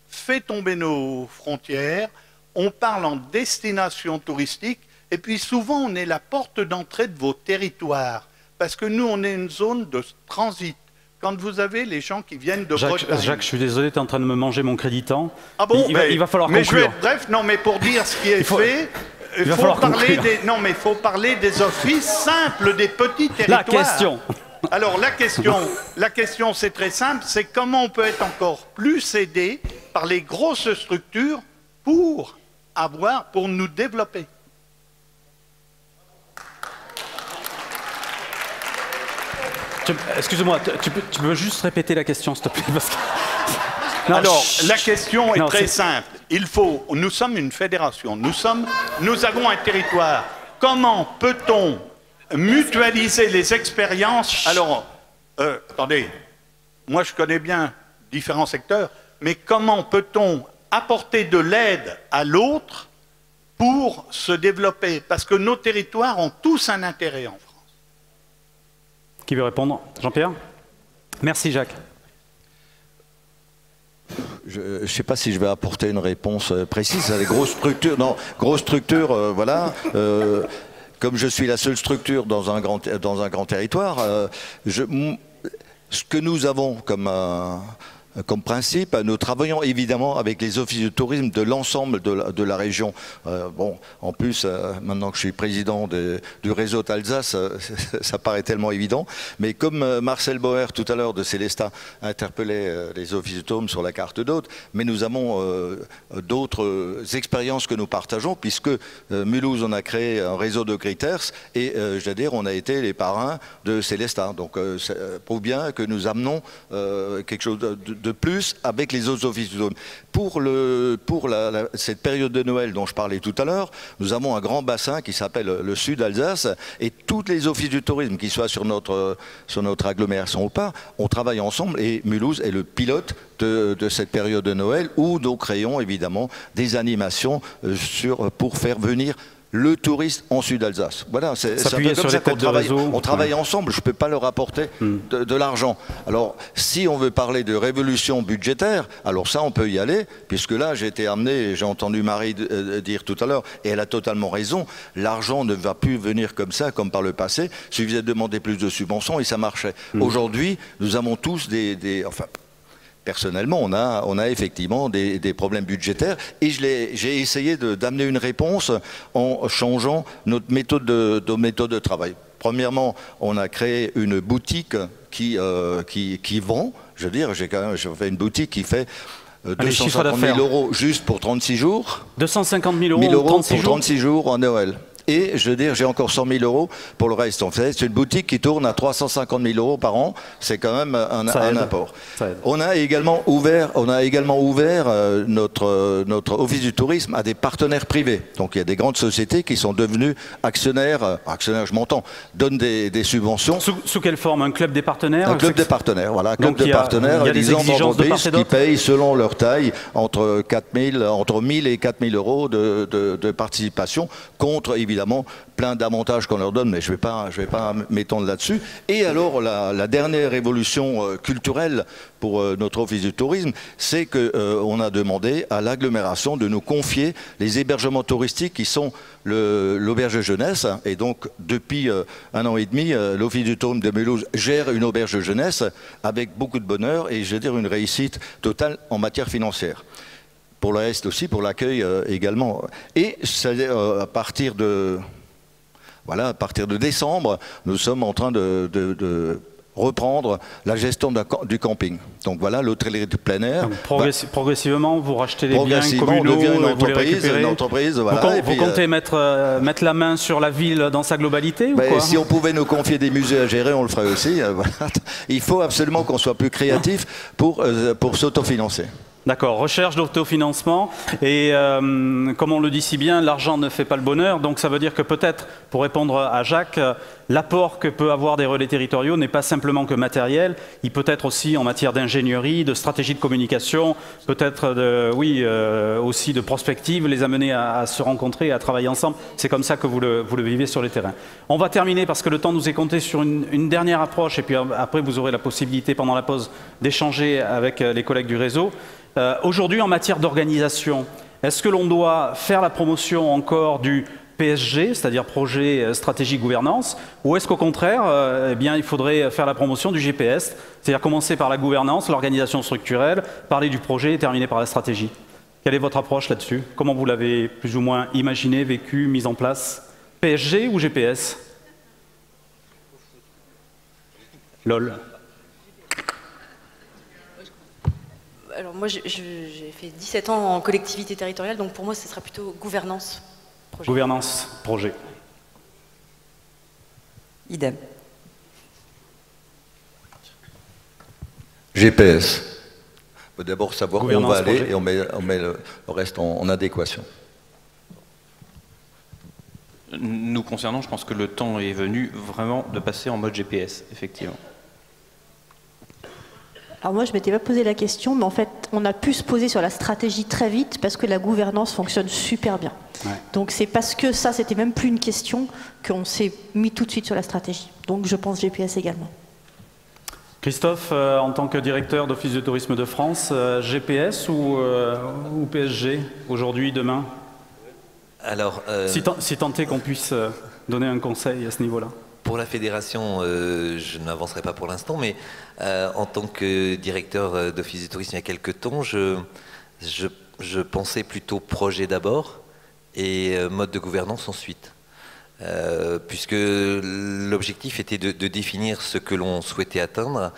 fait tomber nos frontières, on parle en destination touristique, et puis souvent on est la porte d'entrée de vos territoires, parce que nous on est une zone de transit. Quand vous avez les gens qui viennent de Bretagne... Jacques, je suis désolé, tu es en train de me manger mon crédit temps. Ah bon, il va falloir conclure. Je vais être bref, non mais pour dire ce qui est fait, il faut parler des offices simples, des petits territoires. La question. Alors la question c'est très simple, c'est comment on peut être encore plus aidé par les grosses structures pour nous développer. Excuse-moi, tu peux juste répéter la question, s'il te plaît, parce que... Non, alors, la question est très simple. Nous sommes une fédération, nous avons un territoire. Comment peut-on mutualiser les expériences? Alors, attendez, moi je connais bien différents secteurs, mais comment peut-on apporter de l'aide à l'autre pour se développer? Parce que nos territoires ont tous un intérêt en France. Qui veut répondre? Jean-Pierre? Merci Jacques. Je ne sais pas si je vais apporter une réponse précise. Les grosses structures, non, grosses structures, voilà. Comme je suis la seule structure dans un grand territoire, ce que nous avons comme principe, nous travaillons évidemment avec les offices de tourisme de l'ensemble de la région. Bon, en plus, maintenant que je suis président du réseau d'Alsace, ça paraît tellement évident. Mais comme Marcel Boer, tout à l'heure, de Célestat, interpellait les offices de tourisme sur la carte d'hôtes, mais nous avons d'autres expériences que nous partageons, puisque Mulhouse, on a créé un réseau de Griters, et je veux dire, on a été les parrains de Célestat. Donc, ça prouve bien que nous amenons quelque chose de plus avec les autres offices du tourisme. Pour cette période de Noël dont je parlais tout à l'heure, nous avons un grand bassin qui s'appelle le Sud Alsace, et tous les offices du tourisme, qu'ils soient sur notre agglomération ou pas, on travaille ensemble, et Mulhouse est le pilote de cette période de Noël, où nous créons évidemment des animations pour faire venir le touriste en Sud-Alsace. Voilà, c'est un peu comme ça qu'on travaille. On travaille ensemble, je ne peux pas leur apporter de l'argent. Alors, si on veut parler de révolution budgétaire, alors ça, on peut y aller, puisque là, j'ai été amené, j'ai entendu Marie dire tout à l'heure, et elle a totalement raison, l'argent ne va plus venir comme ça, comme par le passé. Il suffisait de demander plus de subventions et ça marchait. Aujourd'hui, nous avons tous enfin, personnellement, on a effectivement des problèmes budgétaires, et j'ai essayé d'amener une réponse en changeant notre méthode de travail. Premièrement, on a créé une boutique qui vend. Je veux dire, j'ai fait une boutique qui fait 250 000 € juste pour 36 jours. 250 000 € pour 36 jours en Noël. Et je veux dire, j'ai encore 100 000 € pour le reste. En fait, c'est une boutique qui tourne à 350 000 € par an. C'est quand même un apport. On a également ouvert notre office du tourisme à des partenaires privés. Donc il y a des grandes sociétés qui sont devenues actionnaires, je m'entends, donnent des subventions. Sous quelle forme? Un club des partenaires? Un club des partenaires, voilà. Un club de partenaires, des entreprises qui payent selon leur taille entre 1 000 et 4 000 € de participation, contre évidemment plein d'avantages qu'on leur donne, mais je vais pas m'étendre là-dessus. Et alors la dernière révolution culturelle pour notre office du tourisme, c'est qu'on a demandé à l'agglomération de nous confier les hébergements touristiques qui sont l'auberge jeunesse. Et donc depuis 1 an et demi, l'office du tourisme de Mulhouse gère une auberge jeunesse avec beaucoup de bonheur et je veux dire une réussite totale en matière financière. Pour le reste aussi, pour l'accueil également. Et à partir de décembre, nous sommes en train de reprendre la gestion du camping. Donc voilà, l'hôtellerie de plein air. Progressivement, vous rachetez les biens communaux, on devient vous les récupérez. une entreprise, voilà. Vous comptez mettre la main sur la ville dans sa globalité ou quoi? Si on pouvait nous confier des musées à gérer, on le ferait aussi. Voilà. Il faut absolument qu'on soit plus créatif pour s'autofinancer. D'accord, recherche d'autofinancement et comme on le dit si bien, l'argent ne fait pas le bonheur, donc ça veut dire que peut-être, pour répondre à Jacques, l'apport que peut avoir des relais territoriaux n'est pas simplement que matériel, il peut être aussi en matière d'ingénierie, de stratégie de communication, peut-être aussi de prospective, les amener à se rencontrer et à travailler ensemble. C'est comme ça que vous le vivez sur les terrains. On va terminer parce que le temps nous est compté sur une dernière approche et puis après vous aurez la possibilité pendant la pause d'échanger avec les collègues du réseau. Aujourd'hui, en matière d'organisation, est-ce que l'on doit faire la promotion encore du PSG, c'est-à-dire projet stratégie gouvernance, ou est-ce qu'au contraire, il faudrait faire la promotion du GPS, c'est-à-dire commencer par la gouvernance, l'organisation structurelle, parler du projet et terminer par la stratégie? Quelle est votre approche là-dessus? Comment vous l'avez plus ou moins imaginé, vécu, mise en place? PSG ou GPS? LOL. Alors moi, j'ai fait 17 ans en collectivité territoriale, donc pour moi, ce sera plutôt gouvernance. Projet. Gouvernance, projet. Idem. GPS. Il faut d'abord savoir où on va aller projet. et on met le reste en adéquation. Nous concernant, je pense que le temps est venu vraiment de passer en mode GPS, effectivement. Alors moi, je ne m'étais pas posé la question, mais en fait, on a pu se poser sur la stratégie très vite parce que la gouvernance fonctionne super bien. Ouais. Donc c'est parce que ça, c'était même plus une question qu'on s'est mis tout de suite sur la stratégie. Donc je pense GPS également. Christophe, en tant que directeur d'Office de tourisme de France, GPS ou PSG, aujourd'hui, demain? Alors, si tant est qu'on puisse donner un conseil à ce niveau-là. Pour la fédération, je n'avancerai pas pour l'instant, mais en tant que directeur d'Office du tourisme il y a quelques temps, je pensais plutôt projet d'abord et mode de gouvernance ensuite. Puisque l'objectif était de définir ce que l'on souhaitait atteindre,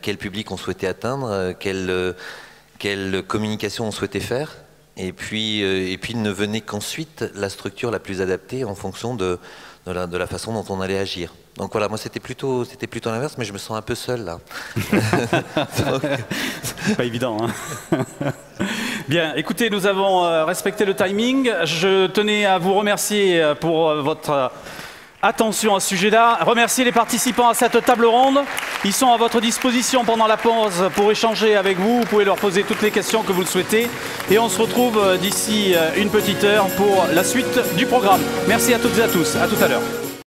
quel public on souhaitait atteindre, quelle communication on souhaitait faire, et puis ne venait qu'ensuite la structure la plus adaptée en fonction de la façon dont on allait agir. Donc voilà, moi c'était plutôt l'inverse, mais je me sens un peu seul là. C'est pas évident. Hein. Bien, écoutez, nous avons respecté le timing. Je tenais à vous remercier pour votre attention à ce sujet-là. Remercier les participants à cette table ronde. Ils sont à votre disposition pendant la pause pour échanger avec vous. Vous pouvez leur poser toutes les questions que vous le souhaitez. Et on se retrouve d'ici une petite heure pour la suite du programme. Merci à toutes et à tous. À tout à l'heure.